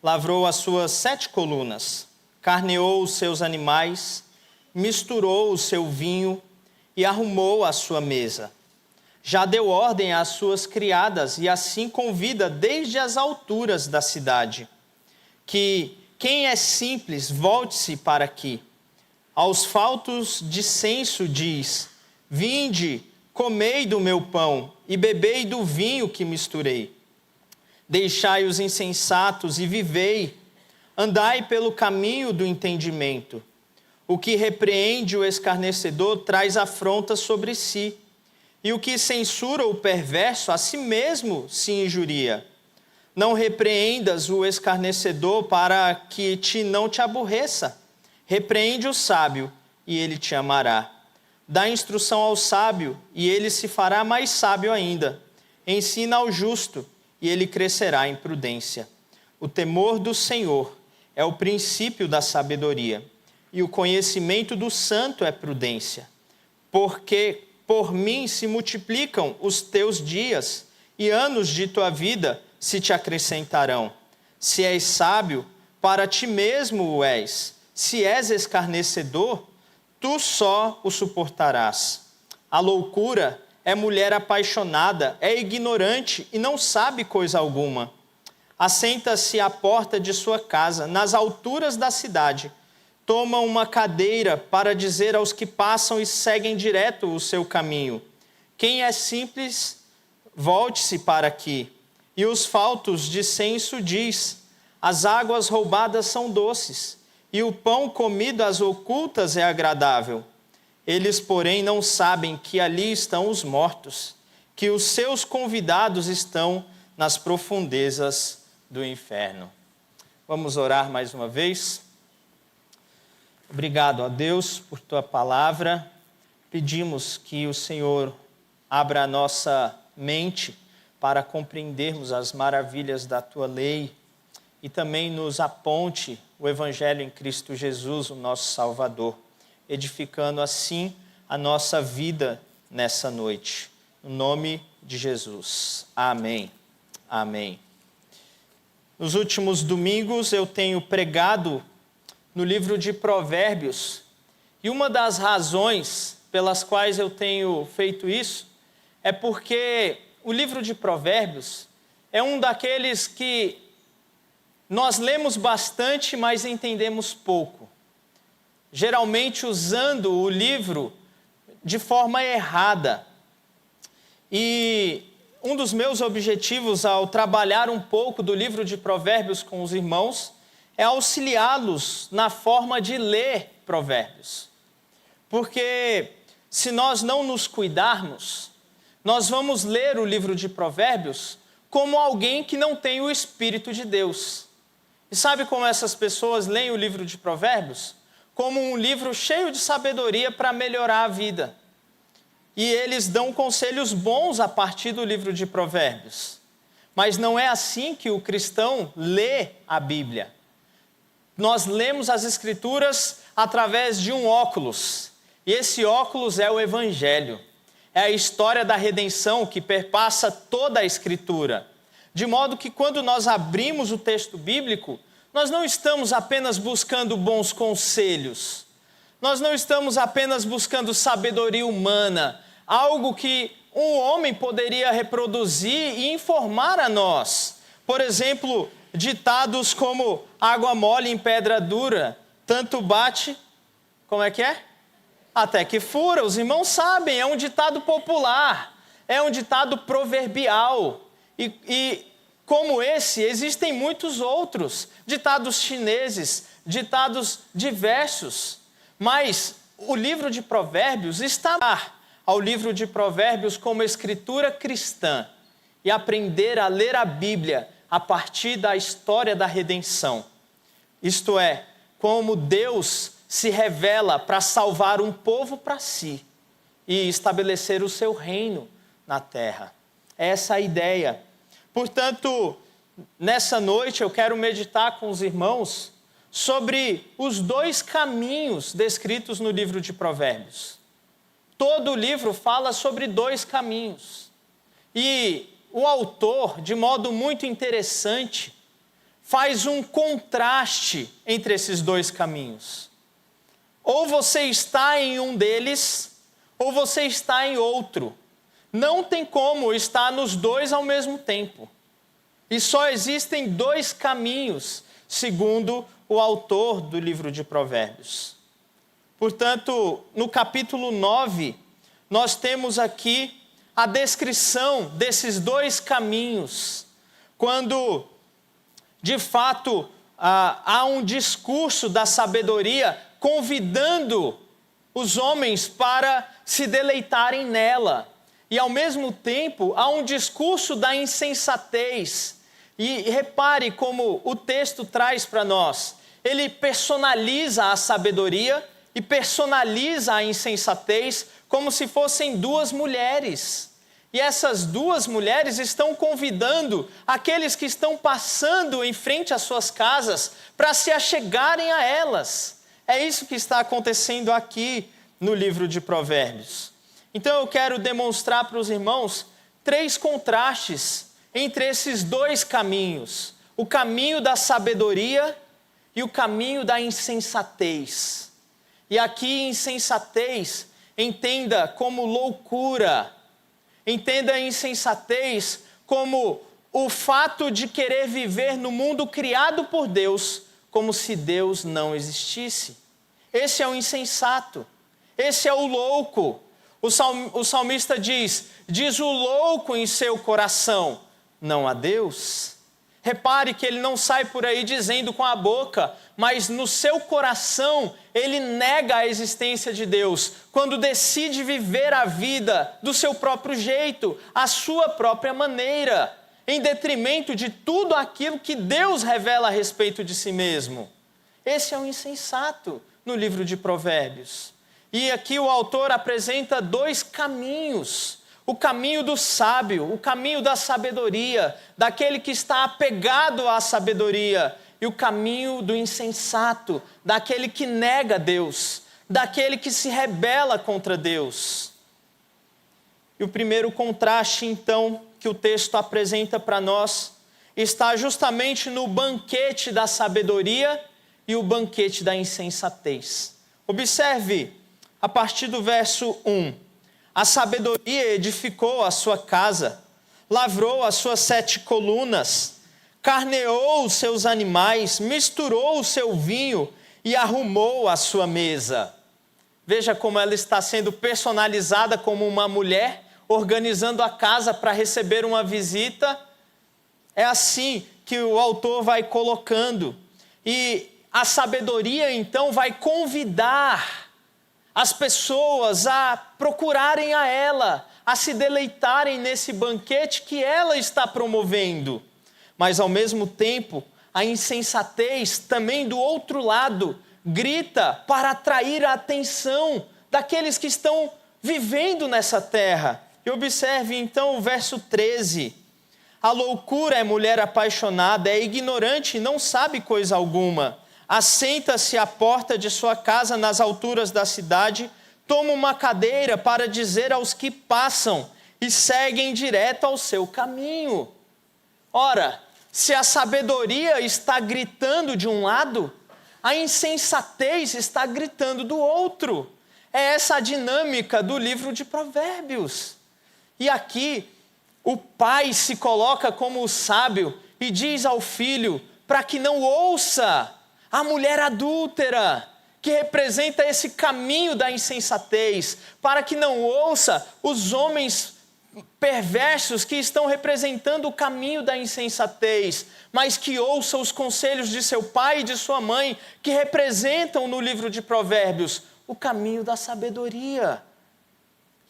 A: lavrou as suas 7 colunas, carneou os seus animais, misturou o seu vinho e arrumou a sua mesa. Já deu ordem às suas criadas e assim convida desde as alturas da cidade. Que quem é simples, volte-se para aqui. Aos faltos de senso diz: vinde, comei do meu pão e bebei do vinho que misturei. Deixai os insensatos e vivei. Andai pelo caminho do entendimento. O que repreende o escarnecedor traz afronta sobre si. E o que censura o perverso, a si mesmo se injuria. Não repreendas o escarnecedor para que não te aborreça. Repreende o sábio, e ele te amará. Dá instrução ao sábio, e ele se fará mais sábio ainda. Ensina ao justo, e ele crescerá em prudência. O temor do Senhor é o princípio da sabedoria, e o conhecimento do santo é prudência. Porque por mim se multiplicam os teus dias, e anos de tua vida se te acrescentarão. Se és sábio, para ti mesmo o és. Se és escarnecedor, tu só o suportarás. A loucura é mulher apaixonada, é ignorante e não sabe coisa alguma. Assenta-se à porta de sua casa, nas alturas da cidade. Toma uma cadeira para dizer aos que passam e seguem direto o seu caminho: quem é simples, volte-se para aqui. E os faltos de senso diz: as águas roubadas são doces, e o pão comido às ocultas é agradável. Eles, porém, não sabem que ali estão os mortos, que os seus convidados estão nas profundezas do inferno. Vamos orar mais uma vez? Obrigado a Deus por tua palavra. Pedimos que o Senhor abra a nossa mente para compreendermos as maravilhas da tua lei e também nos aponte o Evangelho em Cristo Jesus, o nosso Salvador, edificando assim a nossa vida nessa noite. No nome de Jesus. Amém. Amém. Nos últimos domingos eu tenho pregado no livro de Provérbios, e uma das razões pelas quais eu tenho feito isso é porque o livro de Provérbios é um daqueles que nós lemos bastante, mas entendemos pouco. Geralmente usando o livro de forma errada. E um dos meus objetivos ao trabalhar um pouco do livro de Provérbios com os irmãos é auxiliá-los na forma de ler Provérbios. Porque se nós não nos cuidarmos, nós vamos ler o livro de Provérbios como alguém que não tem o Espírito de Deus. E sabe como essas pessoas leem o livro de Provérbios? Como um livro cheio de sabedoria para melhorar a vida. E eles dão conselhos bons a partir do livro de Provérbios. Mas não é assim que o cristão lê a Bíblia. Nós lemos as Escrituras através de um óculos. E esse óculos é o Evangelho. É a história da redenção que perpassa toda a Escritura. De modo que quando nós abrimos o texto bíblico, nós não estamos apenas buscando bons conselhos. Nós não estamos apenas buscando sabedoria humana, algo que um homem poderia reproduzir e informar a nós. Por exemplo, ditados como água mole em pedra dura, tanto bate, como é que é? Até que fura. Os irmãos sabem, é um ditado popular, é um ditado proverbial. E como esse, existem muitos outros, ditados chineses, ditados diversos. Mas o livro de Provérbios está ao livro de Provérbios como escritura cristã e aprender a ler a Bíblia a partir da história da redenção. Isto é, como Deus se revela para salvar um povo para si e estabelecer o seu reino na terra. Essa é a ideia. Portanto, nessa noite eu quero meditar com os irmãos sobre os dois caminhos descritos no livro de Provérbios. Todo o livro fala sobre dois caminhos. E o autor, de modo muito interessante, faz um contraste entre esses dois caminhos. Ou você está em um deles, ou você está em outro. Não tem como estar nos dois ao mesmo tempo. E só existem dois caminhos, segundo o autor do livro de Provérbios. Portanto, no capítulo 9, nós temos aqui a descrição desses dois caminhos, quando, de fato, há um discurso da sabedoria convidando os homens para se deleitarem nela. E, ao mesmo tempo, há um discurso da insensatez. E repare como o texto traz para nós. Ele personaliza a sabedoria e personaliza a insensatez como se fossem duas mulheres. E essas duas mulheres estão convidando aqueles que estão passando em frente às suas casas para se achegarem a elas. É isso que está acontecendo aqui no livro de Provérbios. Então eu quero demonstrar para os irmãos 3 contrastes entre esses dois caminhos. O caminho da sabedoria e o caminho da insensatez. E aqui insensatez, entenda como loucura. Entenda a insensatez como o fato de querer viver no mundo criado por Deus, como se Deus não existisse. Esse é o insensato. Esse é o louco. O salmista diz o louco em seu coração, não há Deus. Repare que ele não sai por aí dizendo com a boca, mas no seu coração ele nega a existência de Deus, quando decide viver a vida do seu próprio jeito, à sua própria maneira, em detrimento de tudo aquilo que Deus revela a respeito de si mesmo. Esse é o insensato no livro de Provérbios. E aqui o autor apresenta 2 caminhos. O caminho do sábio, o caminho da sabedoria, daquele que está apegado à sabedoria, e o caminho do insensato, daquele que nega Deus, daquele que se rebela contra Deus. E o primeiro contraste, então, que o texto apresenta para nós, está justamente no banquete da sabedoria e o banquete da insensatez. Observe, a partir do verso 1. A sabedoria edificou a sua casa, lavrou as suas 7 colunas, carneou os seus animais, misturou o seu vinho e arrumou a sua mesa. Veja como ela está sendo personalizada como uma mulher, organizando a casa para receber uma visita. É assim que o autor vai colocando. E a sabedoria, então, vai convidar as pessoas a procurarem a ela, a se deleitarem nesse banquete que ela está promovendo. Mas, ao mesmo tempo, a insensatez também do outro lado grita para atrair a atenção daqueles que estão vivendo nessa terra. E observe então o verso 13. A loucura é mulher apaixonada, é ignorante e não sabe coisa alguma. Assenta-se à porta de sua casa nas alturas da cidade, toma uma cadeira para dizer aos que passam e seguem direto ao seu caminho. Ora, se a sabedoria está gritando de um lado, a insensatez está gritando do outro. É essa a dinâmica do livro de Provérbios. E aqui, o pai se coloca como o sábio e diz ao filho para que não ouça a mulher adúltera, que representa esse caminho da insensatez, para que não ouça os homens perversos que estão representando o caminho da insensatez, mas que ouça os conselhos de seu pai e de sua mãe, que representam no livro de Provérbios o caminho da sabedoria.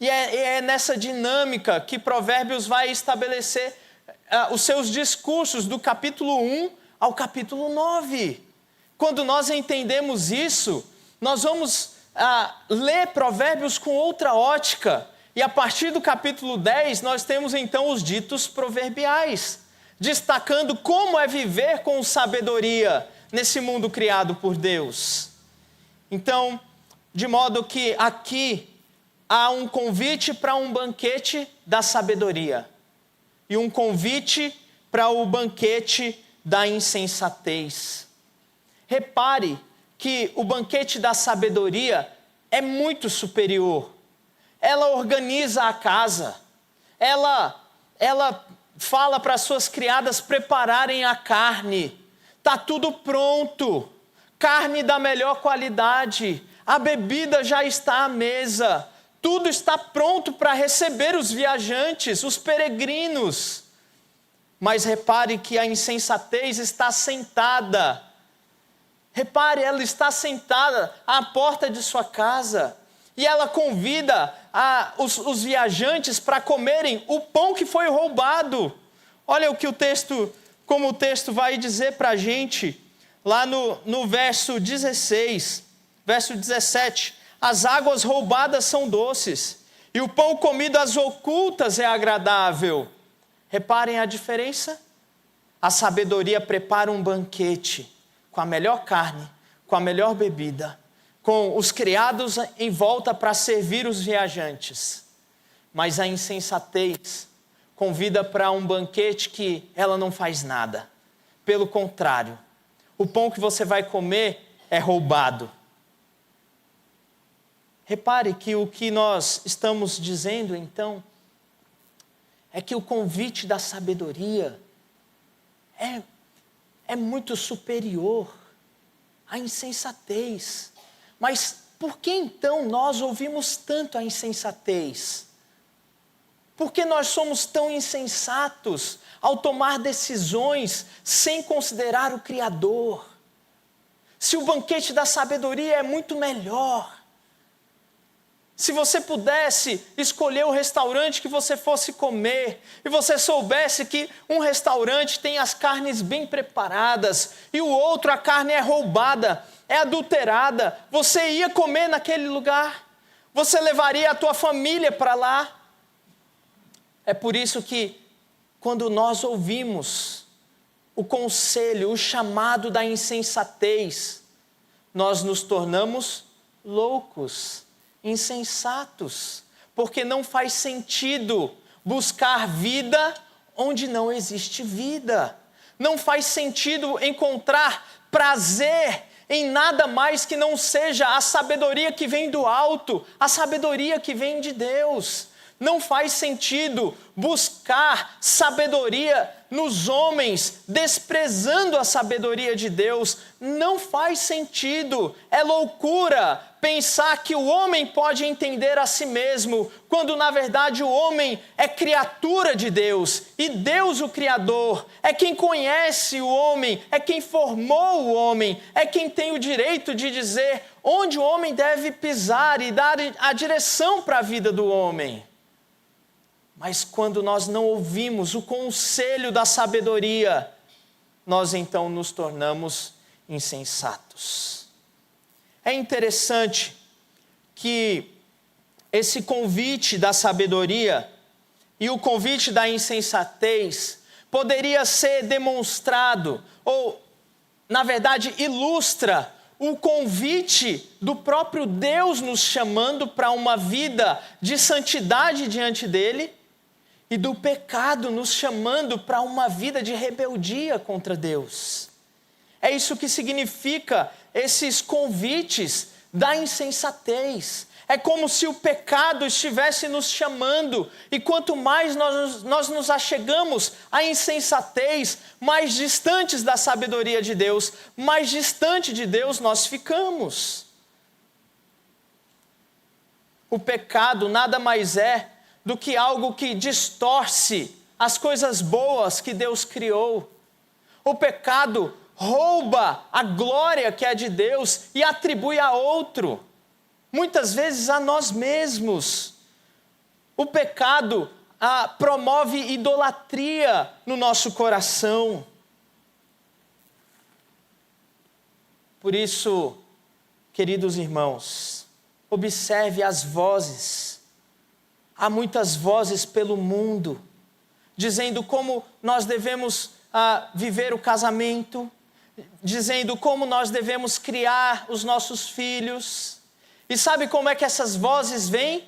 A: E é nessa dinâmica que Provérbios vai estabelecer os seus discursos do capítulo 1 ao capítulo 9. Quando nós entendemos isso, nós vamos ler Provérbios com outra ótica. E a partir do capítulo 10, nós temos então os ditos proverbiais, destacando como é viver com sabedoria nesse mundo criado por Deus. Então, de modo que aqui há um convite para um banquete da sabedoria e um convite para o banquete da insensatez. Repare que o banquete da sabedoria é muito superior. Ela organiza a casa, ela fala para as suas criadas prepararem a carne, está tudo pronto, carne da melhor qualidade, a bebida já está à mesa, tudo está pronto para receber os viajantes, os peregrinos. Mas repare que a insensatez está sentada. Repare, ela está sentada à porta de sua casa e ela convida os viajantes para comerem o pão que foi roubado. Olha o que como o texto vai dizer para a gente, lá no verso 16, verso 17. As águas roubadas são doces, e o pão comido às ocultas é agradável. Reparem a diferença? A sabedoria prepara um banquete com a melhor carne, com a melhor bebida, com os criados em volta para servir os viajantes. Mas a insensatez convida para um banquete que ela não faz nada. Pelo contrário, o pão que você vai comer é roubado. Repare que o que nós estamos dizendo, então, é que o convite da sabedoria é muito superior à insensatez. Mas por que então nós ouvimos tanto a insensatez? Por que nós somos tão insensatos ao tomar decisões sem considerar o Criador? Se o banquete da sabedoria é muito melhor, se você pudesse escolher o restaurante que você fosse comer, e você soubesse que um restaurante tem as carnes bem preparadas, e o outro a carne é roubada, é adulterada, você ia comer naquele lugar? Você levaria a tua família para lá? É por isso que, quando nós ouvimos o conselho, o chamado da insensatez, nós nos tornamos loucos, insensatos, porque não faz sentido buscar vida onde não existe vida. Não faz sentido encontrar prazer em nada mais que não seja a sabedoria que vem do alto, a sabedoria que vem de Deus. Não faz sentido buscar sabedoria nos homens, desprezando a sabedoria de Deus. Não faz sentido. É loucura pensar que o homem pode entender a si mesmo, quando na verdade o homem é criatura de Deus, e Deus, o Criador, é quem conhece o homem, é quem formou o homem, é quem tem o direito de dizer onde o homem deve pisar e dar a direção para a vida do homem. Mas quando nós não ouvimos o conselho da sabedoria, nós então nos tornamos insensatos. É interessante que esse convite da sabedoria e o convite da insensatez poderia ser demonstrado, ou, na verdade, ilustra o convite do próprio Deus nos chamando para uma vida de santidade diante dele, e do pecado nos chamando para uma vida de rebeldia contra Deus. É isso que significa esses convites da insensatez. É como se o pecado estivesse nos chamando, e quanto mais nós nos achegamos à insensatez, mais distantes da sabedoria de Deus, mais distante de Deus nós ficamos. O pecado nada mais é do que algo que distorce as coisas boas que Deus criou. O pecado rouba a glória que é de Deus e atribui a outro, muitas vezes a nós mesmos. O pecado promove idolatria no nosso coração. Por isso, queridos irmãos, observe as vozes. Há muitas vozes pelo mundo, dizendo como nós devemos viver o casamento, dizendo como nós devemos criar os nossos filhos. E sabe como é que essas vozes vêm?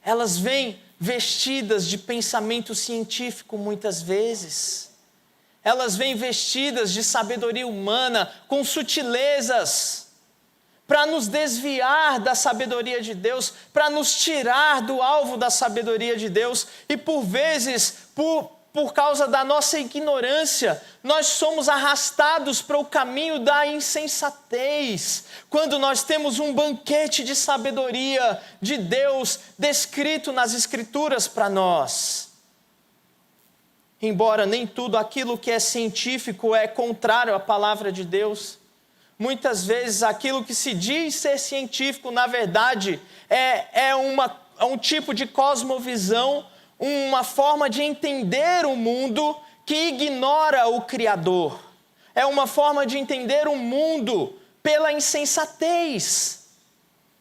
A: Elas vêm vestidas de pensamento científico muitas vezes. Elas vêm vestidas de sabedoria humana, com sutilezas, para nos desviar da sabedoria de Deus, para nos tirar do alvo da sabedoria de Deus, e por vezes, por causa da nossa ignorância, nós somos arrastados para o caminho da insensatez, quando nós temos um banquete de sabedoria de Deus descrito nas Escrituras para nós. Embora nem tudo aquilo que é científico é contrário à palavra de Deus, muitas vezes aquilo que se diz ser científico, na verdade, é um tipo de cosmovisão, uma forma de entender o mundo que ignora o Criador. É uma forma de entender o mundo pela insensatez.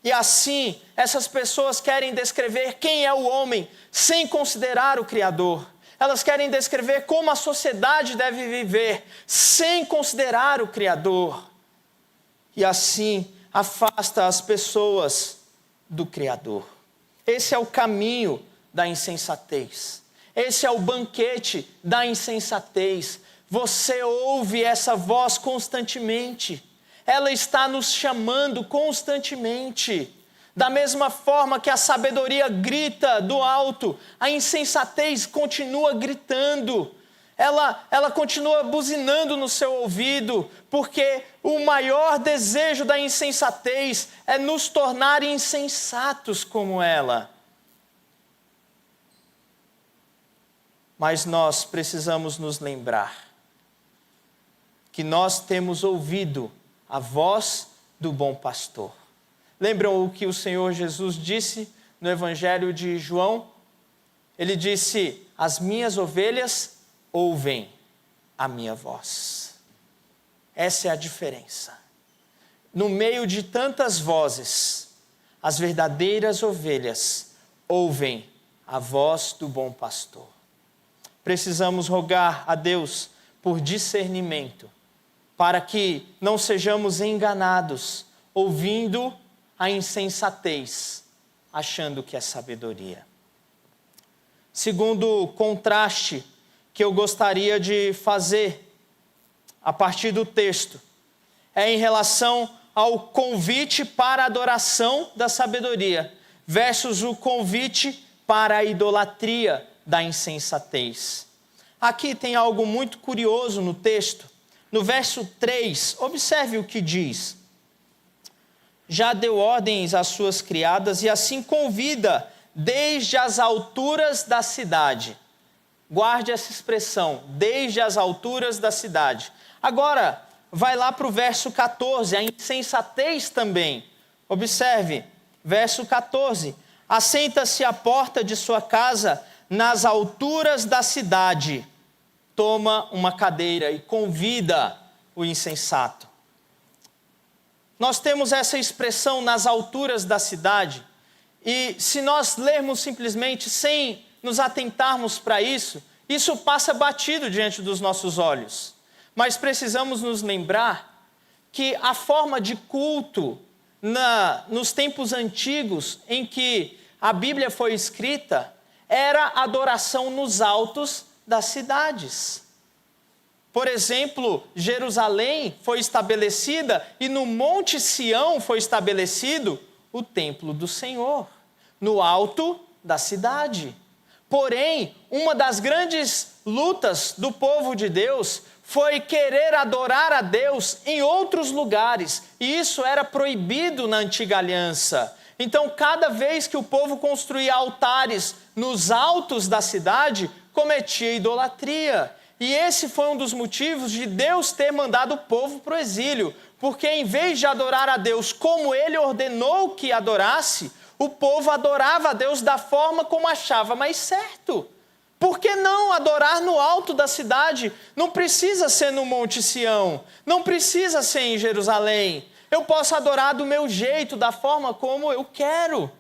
A: E assim, essas pessoas querem descrever quem é o homem sem considerar o Criador. Elas querem descrever como a sociedade deve viver sem considerar o Criador. E assim afasta as pessoas do Criador. Esse é o caminho da insensatez. Esse é o banquete da insensatez. Você ouve essa voz constantemente. Ela está nos chamando constantemente. Da mesma forma que a sabedoria grita do alto, a insensatez continua gritando. Ela continua buzinando no seu ouvido, porque o maior desejo da insensatez é nos tornar insensatos como ela. Mas nós precisamos nos lembrar que nós temos ouvido a voz do bom pastor. Lembram o que o Senhor Jesus disse no Evangelho de João? Ele disse: as minhas ovelhas ouvem a minha voz. Essa é a diferença. No meio de tantas vozes, as verdadeiras ovelhas ouvem a voz do bom pastor. Precisamos rogar a Deus por discernimento, para que não sejamos enganados, ouvindo a insensatez, achando que é sabedoria. Segundo contraste que eu gostaria de fazer a partir do texto é em relação ao convite para a adoração da sabedoria versus o convite para a idolatria da insensatez. Aqui tem algo muito curioso no texto. No verso 3, observe o que diz: já deu ordens às suas criadas e assim convida desde as alturas da cidade. Guarde essa expressão, desde as alturas da cidade. Agora, vai lá para o verso 14, a insensatez também. Observe, verso 14. Assenta-se à porta de sua casa, nas alturas da cidade. Toma uma cadeira e convida o insensato. Nós temos essa expressão nas alturas da cidade. E se nós lermos simplesmente sem nos atentarmos para isso, isso passa batido diante dos nossos olhos. Mas precisamos nos lembrar que a forma de culto nos tempos antigos em que a Bíblia foi escrita era a adoração nos altos das cidades. Por exemplo, Jerusalém foi estabelecida e no Monte Sião foi estabelecido o templo do Senhor, no alto da cidade. Porém, uma das grandes lutas do povo de Deus foi querer adorar a Deus em outros lugares, e isso era proibido na antiga aliança. Então, cada vez que o povo construía altares nos altos da cidade, cometia idolatria. E esse foi um dos motivos de Deus ter mandado o povo para o exílio, porque em vez de adorar a Deus como ele ordenou que adorasse, o povo adorava a Deus da forma como achava mais certo. Por que não adorar no alto da cidade? Não precisa ser no Monte Sião, não precisa ser em Jerusalém. Eu posso adorar do meu jeito, da forma como eu quero.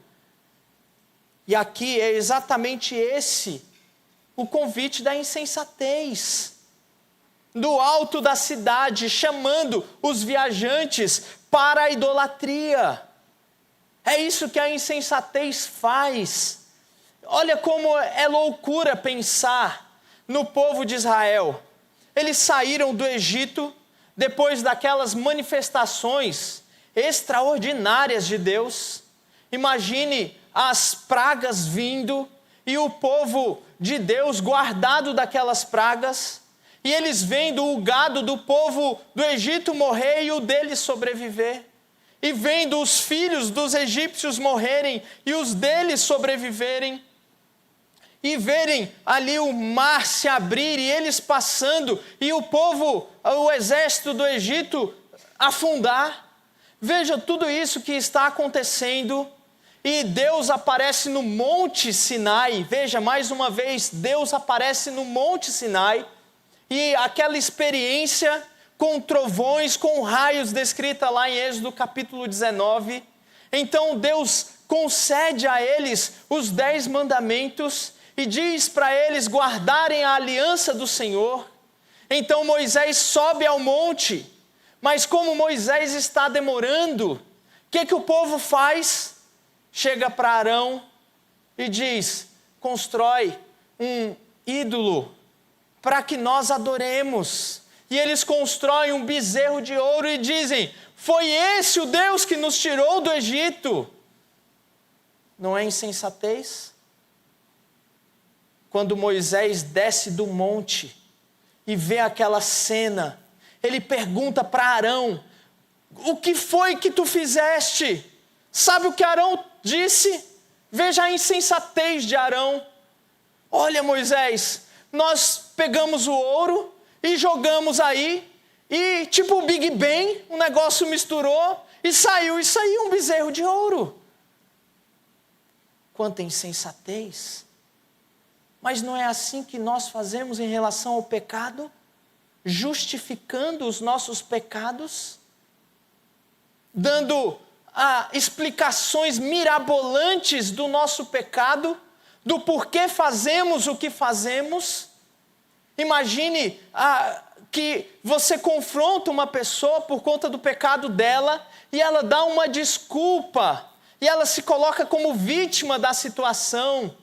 A: E aqui é exatamente esse o convite da insensatez. Do alto da cidade, chamando os viajantes para a idolatria. É isso que a insensatez faz. Olha como é loucura pensar no povo de Israel. Eles saíram do Egito depois daquelas manifestações extraordinárias de Deus. Imagine as pragas vindo e o povo de Deus guardado daquelas pragas. E eles vendo o gado do povo do Egito morrer e o deles sobreviver. E vendo os filhos dos egípcios morrerem e os deles sobreviverem. E verem ali o mar se abrir e eles passando, e o exército do Egito afundar. Veja tudo isso que está acontecendo, e Deus aparece no Monte Sinai. Veja, mais uma vez, Deus aparece no Monte Sinai, e aquela experiência com trovões, com raios, descrita lá em Êxodo capítulo 19. Então Deus concede a eles os 10 mandamentos, e diz para eles guardarem a aliança do Senhor. Então Moisés sobe ao monte, mas como Moisés está demorando, o que o povo faz? Chega para Arão e diz: constrói um ídolo para que nós adoremos. E eles constroem um bezerro de ouro e dizem: foi esse o Deus que nos tirou do Egito. Não é insensatez? Quando Moisés desce do monte e vê aquela cena, ele pergunta para Arão: o que foi que tu fizeste? Sabe o que Arão disse? Veja a insensatez de Arão. Olha, Moisés, nós pegamos o ouro e jogamos aí, e tipo o Big Bang, o negócio misturou e saiu um bezerro de ouro. Quanta insensatez! Mas não é assim que nós fazemos em relação ao pecado? Justificando os nossos pecados? Dando explicações mirabolantes do nosso pecado? Do porquê fazemos o que fazemos? Imagine que você confronta uma pessoa por conta do pecado dela e ela dá uma desculpa e ela se coloca como vítima da situação.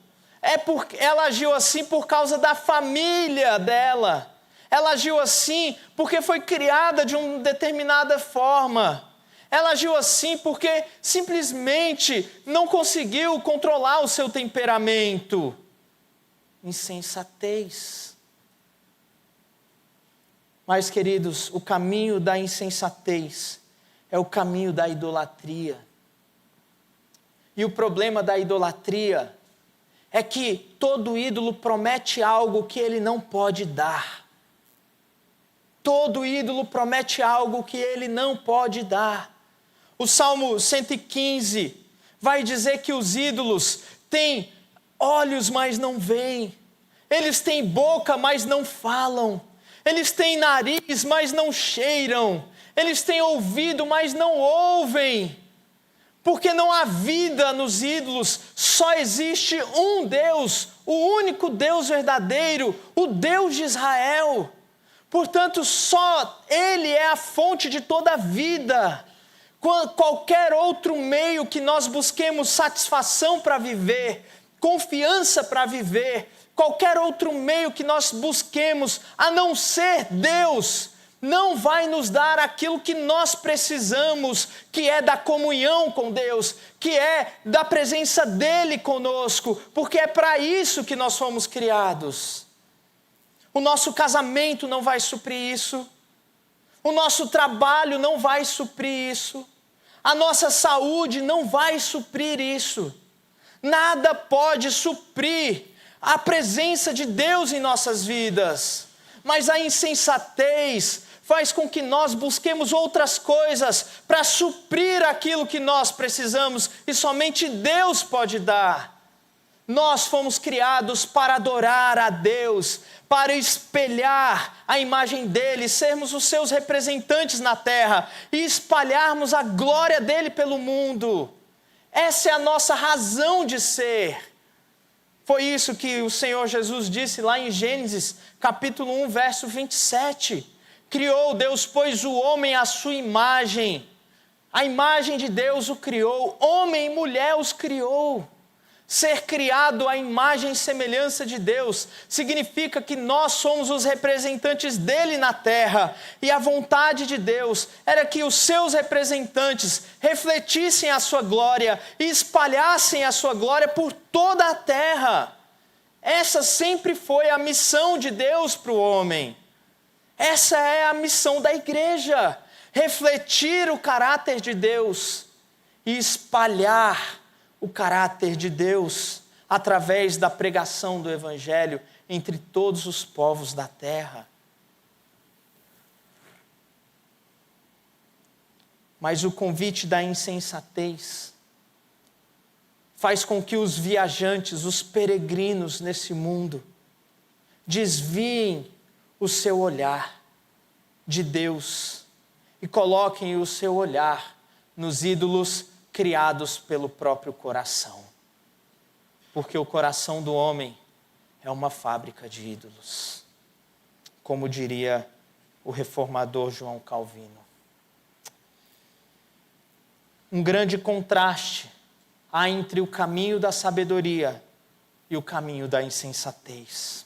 A: Porque ela agiu assim por causa da família dela. Ela agiu assim porque foi criada de uma determinada forma. Ela agiu assim porque simplesmente não conseguiu controlar o seu temperamento. Insensatez. Mas, queridos, o caminho da insensatez é o caminho da idolatria. E o problema da idolatria é que todo ídolo promete algo que ele não pode dar. Todo ídolo promete algo que ele não pode dar. O Salmo 115 vai dizer que os ídolos têm olhos, mas não veem. Eles têm boca, mas não falam. Eles têm nariz, mas não cheiram. Eles têm ouvido, mas não ouvem. Porque não há vida nos ídolos, só existe um Deus, o único Deus verdadeiro, o Deus de Israel. Portanto, só Ele é a fonte de toda a vida. Qualquer outro meio que nós busquemos satisfação para viver, confiança para viver, qualquer outro meio que nós busquemos, a não ser Deus, não vai nos dar aquilo que nós precisamos, que é da comunhão com Deus, que é da presença dEle conosco, porque é para isso que nós fomos criados. O nosso casamento não vai suprir isso, o nosso trabalho não vai suprir isso, a nossa saúde não vai suprir isso. Nada pode suprir a presença de Deus em nossas vidas, mas a insensatez faz com que nós busquemos outras coisas para suprir aquilo que nós precisamos e somente Deus pode dar. Nós fomos criados para adorar a Deus, para espelhar a imagem dEle, sermos os seus representantes na terra e espalharmos a glória dEle pelo mundo. Essa é a nossa razão de ser. Foi isso que o Senhor Jesus disse lá em Gênesis, capítulo 1, verso 27. Criou Deus, pois, o homem à sua imagem. A imagem de Deus o criou, homem e mulher os criou. Ser criado à imagem e semelhança de Deus significa que nós somos os representantes dele na terra, e a vontade de Deus era que os seus representantes refletissem a sua glória e espalhassem a sua glória por toda a terra. Essa sempre foi a missão de Deus para o homem. Essa é a missão da igreja: refletir o caráter de Deus e espalhar o caráter de Deus através da pregação do Evangelho entre todos os povos da terra. Mas o convite da insensatez faz com que os viajantes, os peregrinos nesse mundo, desviem o seu olhar de Deus e coloquem o seu olhar nos ídolos criados pelo próprio coração. Porque o coração do homem é uma fábrica de ídolos, como diria o reformador João Calvino. Um grande contraste há entre o caminho da sabedoria e o caminho da insensatez.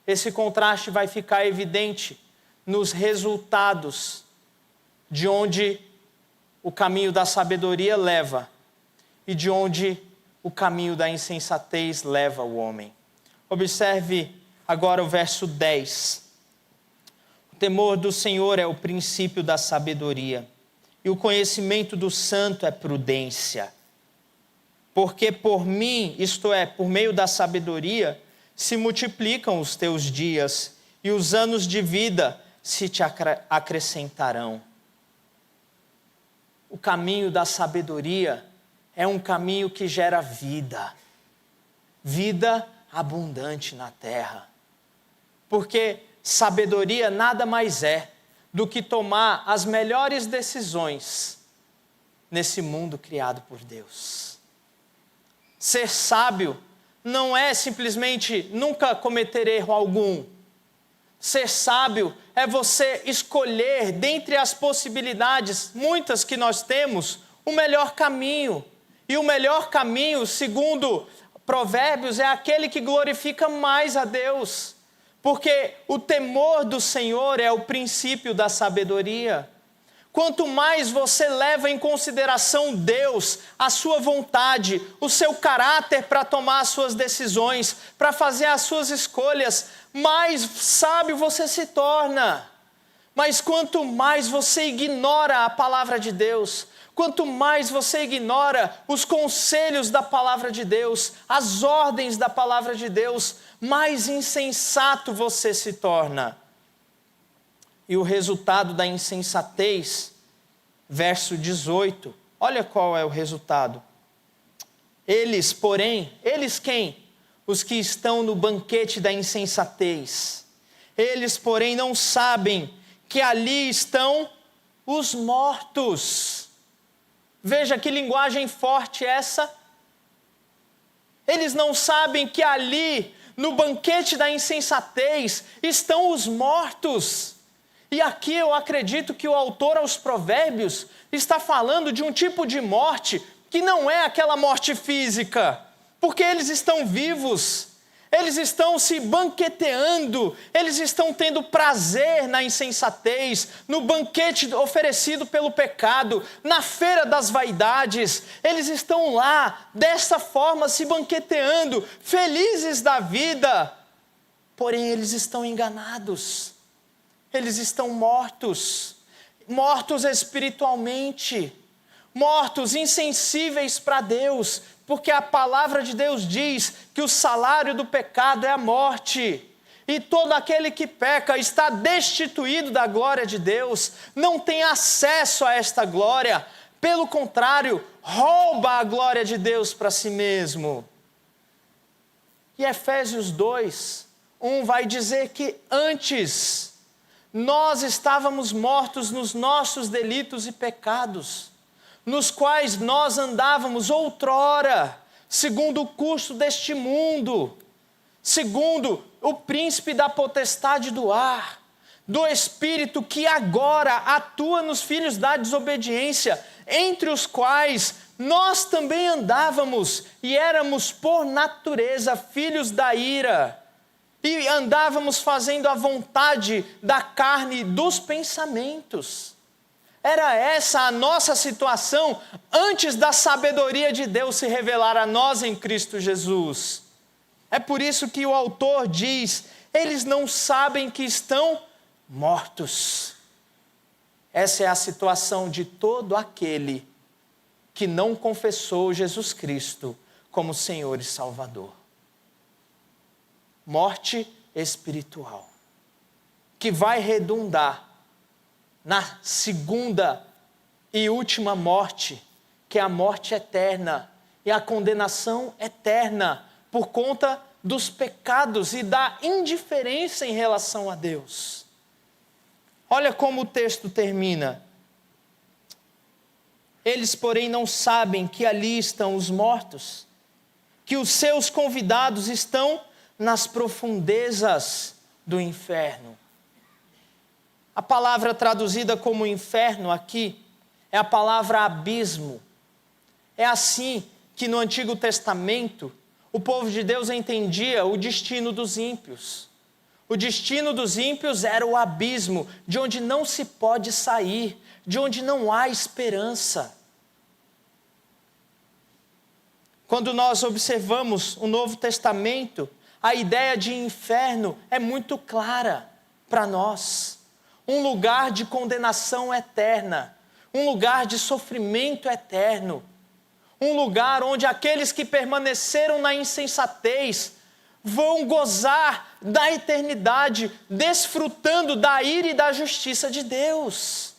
A: Esse contraste vai ficar evidente nos resultados de onde o caminho da sabedoria leva e de onde o caminho da insensatez leva o homem. Observe agora o verso 10. O temor do Senhor é o princípio da sabedoria, e o conhecimento do santo é prudência. Porque por mim, isto é, por meio da sabedoria, se multiplicam os teus dias, e os anos de vida se te acrescentarão. O caminho da sabedoria é um caminho que gera vida, vida abundante na terra. Porque sabedoria nada mais é do que tomar as melhores decisões nesse mundo criado por Deus. Ser sábio não é simplesmente nunca cometer erro algum. Ser sábio é você escolher, dentre as possibilidades, muitas que nós temos, o melhor caminho. E o melhor caminho, segundo Provérbios, é aquele que glorifica mais a Deus. Porque o temor do Senhor é o princípio da sabedoria. Quanto mais você leva em consideração Deus, a sua vontade, o seu caráter para tomar as suas decisões, para fazer as suas escolhas, mais sábio você se torna. Mas quanto mais você ignora a palavra de Deus, quanto mais você ignora os conselhos da palavra de Deus, as ordens da palavra de Deus, mais insensato você se torna. E o resultado da insensatez, verso 18, olha qual é o resultado. Eles, porém, eles quem? Os que estão no banquete da insensatez. Eles, porém, não sabem que ali estão os mortos. Veja que linguagem forte essa. Eles não sabem que ali, no banquete da insensatez estão os mortos. E aqui eu acredito que o autor aos Provérbios está falando de um tipo de morte que não é aquela morte física, porque eles estão vivos, eles estão se banqueteando, eles estão tendo prazer na insensatez, no banquete oferecido pelo pecado, na feira das vaidades. Eles estão lá, dessa forma, se banqueteando, felizes da vida, porém eles estão enganados, eles estão mortos, mortos espiritualmente, mortos, insensíveis para Deus, porque a palavra de Deus diz que o salário do pecado é a morte. E todo aquele que peca está destituído da glória de Deus, não tem acesso a esta glória. Pelo contrário, rouba a glória de Deus para si mesmo. E Efésios 2:1 vai dizer que antes nós estávamos mortos nos nossos delitos e pecados, nos quais nós andávamos outrora, segundo o curso deste mundo, segundo o príncipe da potestade do ar, do espírito que agora atua nos filhos da desobediência, entre os quais nós também andávamos e éramos por natureza filhos da ira, e andávamos fazendo a vontade da carne e dos pensamentos. Era essa a nossa situação antes da sabedoria de Deus se revelar a nós em Cristo Jesus. É por isso que o autor diz, eles não sabem que estão mortos. Essa é a situação de todo aquele que não confessou Jesus Cristo como Senhor e Salvador. Morte espiritual, que vai redundar na segunda e última morte, que é a morte eterna e a condenação eterna por conta dos pecados e da indiferença em relação a Deus. Olha como o texto termina. Eles, porém, não sabem que ali estão os mortos, que os seus convidados estão nas profundezas do inferno. A palavra traduzida como inferno aqui é a palavra abismo. É assim que no Antigo Testamento o povo de Deus entendia o destino dos ímpios. O destino dos ímpios era o abismo, de onde não se pode sair, de onde não há esperança. Quando nós observamos o Novo Testamento, a ideia de inferno é muito clara para nós. Um lugar de condenação eterna, um lugar de sofrimento eterno, um lugar onde aqueles que permaneceram na insensatez vão gozar da eternidade, desfrutando da ira e da justiça de Deus.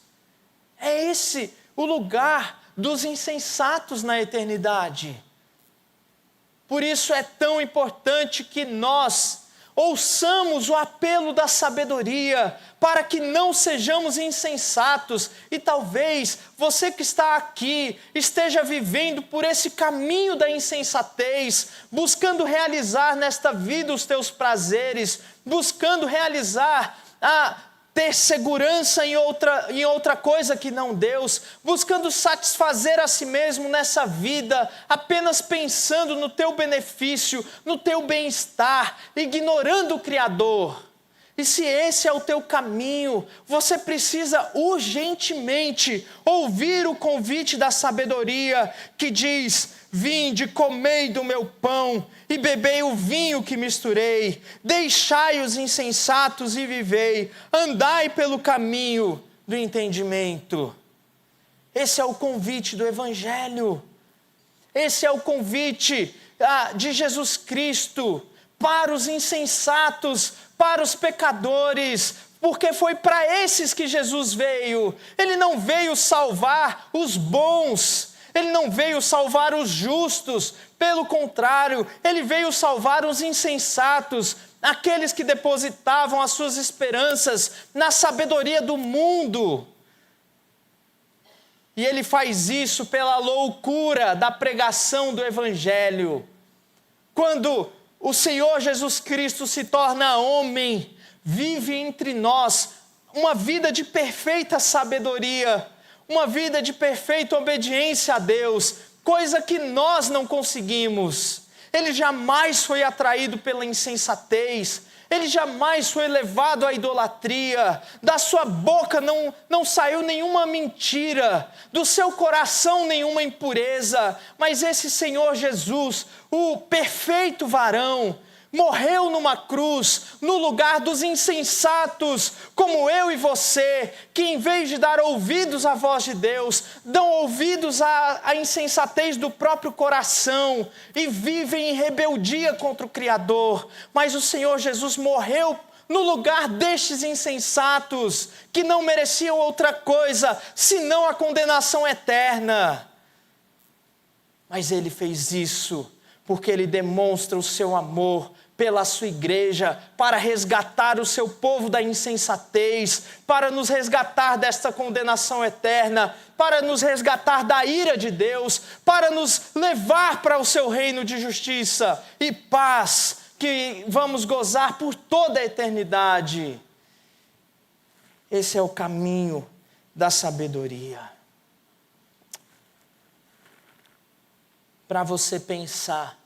A: É esse o lugar dos insensatos na eternidade. Por isso é tão importante que nós ouçamos o apelo da sabedoria, para que não sejamos insensatos. E talvez você que está aqui esteja vivendo por esse caminho da insensatez, buscando realizar nesta vida os teus prazeres, buscando realizar ter segurança em outra coisa que não Deus, buscando satisfazer a si mesmo nessa vida, apenas pensando no teu benefício, no teu bem-estar, ignorando o Criador. E se esse é o teu caminho, você precisa urgentemente ouvir o convite da sabedoria que diz: vinde, comei do meu pão e bebei o vinho que misturei, deixai os insensatos e vivei, andai pelo caminho do entendimento. Esse é o convite do Evangelho, esse é o convite de Jesus Cristo para os insensatos, para os pecadores, porque foi para esses que Jesus veio. Ele não veio salvar os bons, ele não veio salvar os justos, pelo contrário, ele veio salvar os insensatos, aqueles que depositavam as suas esperanças na sabedoria do mundo. E ele faz isso pela loucura da pregação do Evangelho. Quando o Senhor Jesus Cristo se torna homem, vive entre nós uma vida de perfeita sabedoria, uma vida de perfeita obediência a Deus, coisa que nós não conseguimos. Ele jamais foi atraído pela insensatez, ele jamais foi levado à idolatria, da sua boca não saiu nenhuma mentira, do seu coração nenhuma impureza, mas esse Senhor Jesus, o perfeito varão, morreu numa cruz, no lugar dos insensatos, como eu e você, que em vez de dar ouvidos à voz de Deus, dão ouvidos à insensatez do próprio coração e vivem em rebeldia contra o Criador. Mas o Senhor Jesus morreu no lugar destes insensatos, que não mereciam outra coisa, senão a condenação eterna. Mas Ele fez isso porque Ele demonstra o seu amor pela sua igreja, para resgatar o seu povo da insensatez, para nos resgatar desta condenação eterna, para nos resgatar da ira de Deus, para nos levar para o seu reino de justiça e paz, que vamos gozar por toda a eternidade. Esse é o caminho da sabedoria. Para você pensar,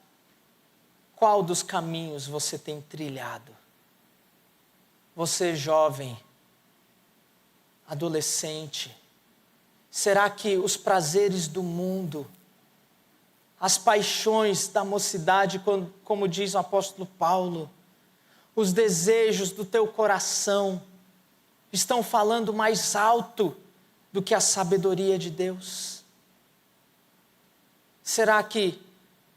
A: qual dos caminhos você tem trilhado? Você jovem, adolescente, será que os prazeres do mundo, as paixões da mocidade, como diz o apóstolo Paulo, os desejos do teu coração, estão falando mais alto do que a sabedoria de Deus? Será que,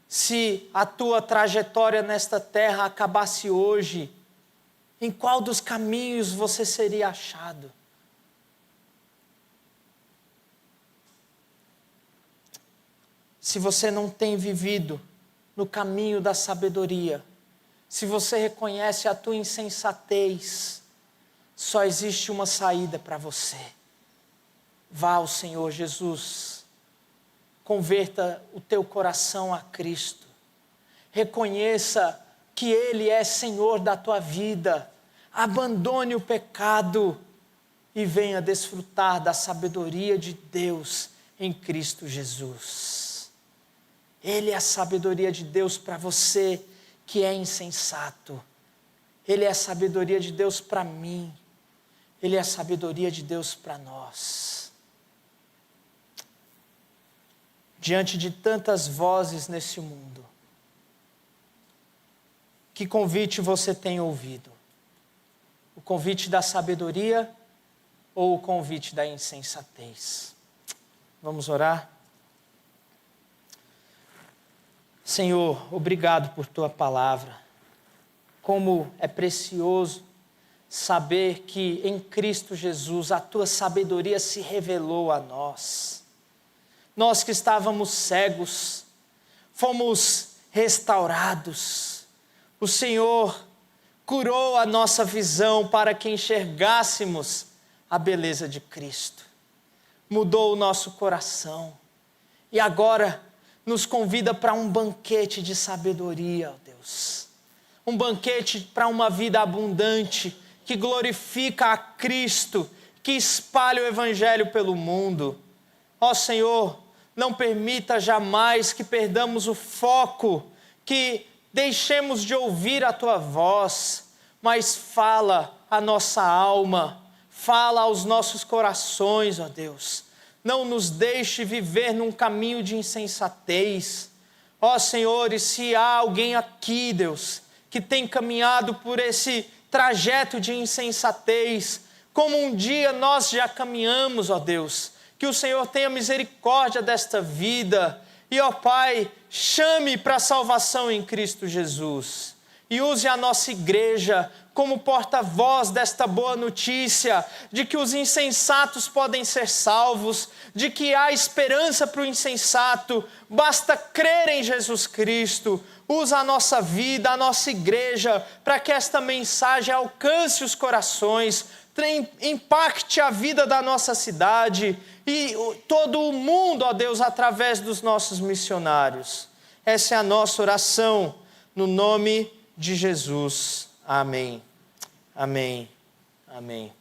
A: se a tua trajetória nesta terra acabasse hoje, em qual dos caminhos você seria achado? Se você não tem vivido no caminho da sabedoria, se você reconhece a tua insensatez, só existe uma saída para você. Vá ao Senhor Jesus. Converta o teu coração a Cristo. Reconheça que Ele é Senhor da tua vida. Abandone o pecado e venha desfrutar da sabedoria de Deus em Cristo Jesus. Ele é a sabedoria de Deus para você que é insensato. Ele é a sabedoria de Deus para mim. Ele é a sabedoria de Deus para nós. Diante de tantas vozes nesse mundo, que convite você tem ouvido? O convite da sabedoria ou o convite da insensatez? Vamos orar? Senhor, obrigado por Tua palavra. Como é precioso saber que em Cristo Jesus a Tua sabedoria se revelou a nós. Nós que estávamos cegos, fomos restaurados. O Senhor curou a nossa visão para que enxergássemos a beleza de Cristo. Mudou o nosso coração. E agora nos convida para um banquete de sabedoria, ó Deus. Um banquete para uma vida abundante, que glorifica a Cristo, que espalha o Evangelho pelo mundo. Ó Senhor, não permita jamais que perdamos o foco, que deixemos de ouvir a Tua voz, mas fala à nossa alma, fala aos nossos corações, ó Deus. Não nos deixe viver num caminho de insensatez. Ó Senhor, e se há alguém aqui, Deus, que tem caminhado por esse trajeto de insensatez, como um dia nós já caminhamos, ó Deus, que o Senhor tenha misericórdia desta vida e, ó Pai, chame para a salvação em Cristo Jesus e use a nossa igreja como porta-voz desta boa notícia de que os insensatos podem ser salvos, de que há esperança para o insensato, basta crer em Jesus Cristo. Usa a nossa vida, a nossa igreja, para que esta mensagem alcance os corações, impacte a vida da nossa cidade e todo o mundo, ó Deus, através dos nossos missionários. Essa é a nossa oração, no nome de Jesus. Amém. Amém. Amém.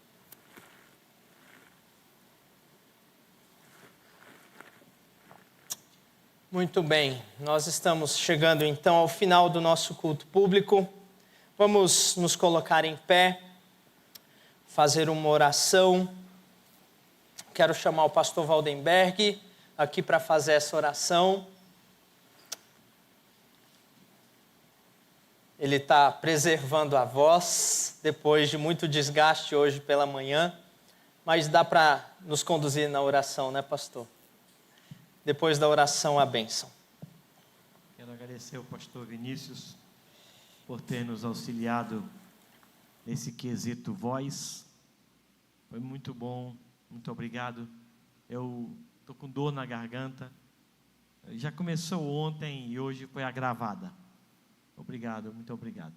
A: Muito bem, nós estamos chegando então ao final do nosso culto público. Vamos nos colocar em pé, fazer uma oração. Quero chamar o pastor Valdenberg aqui para fazer essa oração. Ele está preservando a voz, depois de muito desgaste hoje pela manhã, mas dá para nos conduzir na oração, né, pastor? Depois da oração, a bênção.
D: Quero agradecer ao pastor Vinícius por ter nos auxiliado nesse quesito voz. Foi muito bom, muito obrigado. Eu estou com dor na garganta. Já começou ontem e hoje foi agravada. Obrigado, muito obrigado.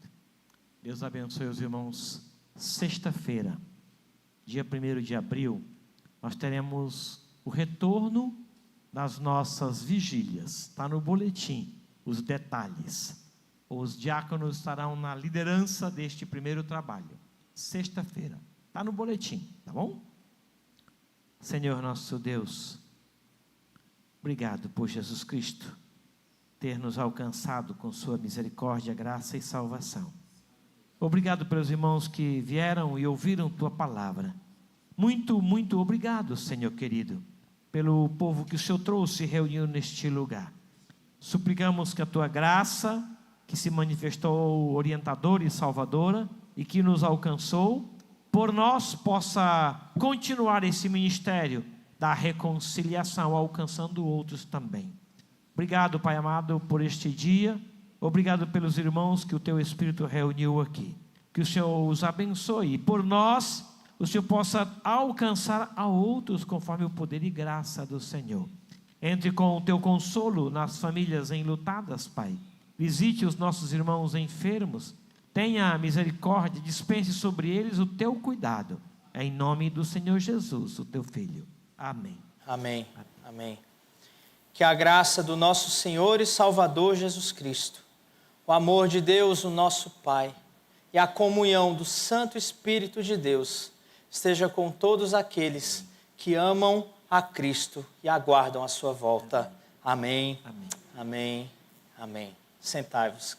D: Deus abençoe os irmãos. Sexta-feira, dia 1º de abril, nós teremos o retorno das nossas vigílias. Está no boletim os detalhes. Os diáconos estarão na liderança deste primeiro trabalho. Sexta-feira. Está no boletim, tá bom? Senhor nosso Deus, obrigado por Jesus Cristo ter nos alcançado com sua misericórdia, graça e salvação. Obrigado pelos irmãos que vieram e ouviram tua palavra. Muito, muito obrigado, Senhor querido, pelo povo que o Senhor trouxe e reuniu neste lugar. Suplicamos que a tua graça, que se manifestou orientadora e salvadora e que nos alcançou, por nós possa continuar esse ministério da reconciliação, alcançando outros também. Obrigado, Pai amado, por este dia. Obrigado pelos irmãos que o teu Espírito reuniu aqui. Que o Senhor os abençoe e por nós o Senhor possa alcançar a outros conforme o poder e graça do Senhor. Entre com o teu consolo nas famílias enlutadas, Pai. Visite os nossos irmãos enfermos. Tenha misericórdia, dispense sobre eles o teu cuidado. É em nome do Senhor Jesus, o teu Filho. Amém.
A: Amém. Amém. Que a graça do nosso Senhor e Salvador Jesus Cristo, o amor de Deus, o nosso Pai, e a comunhão do Santo Espírito de Deus esteja com todos aqueles que amam a Cristo e aguardam a sua volta. Amém. Amém. Amém. Amém. Sentai-vos.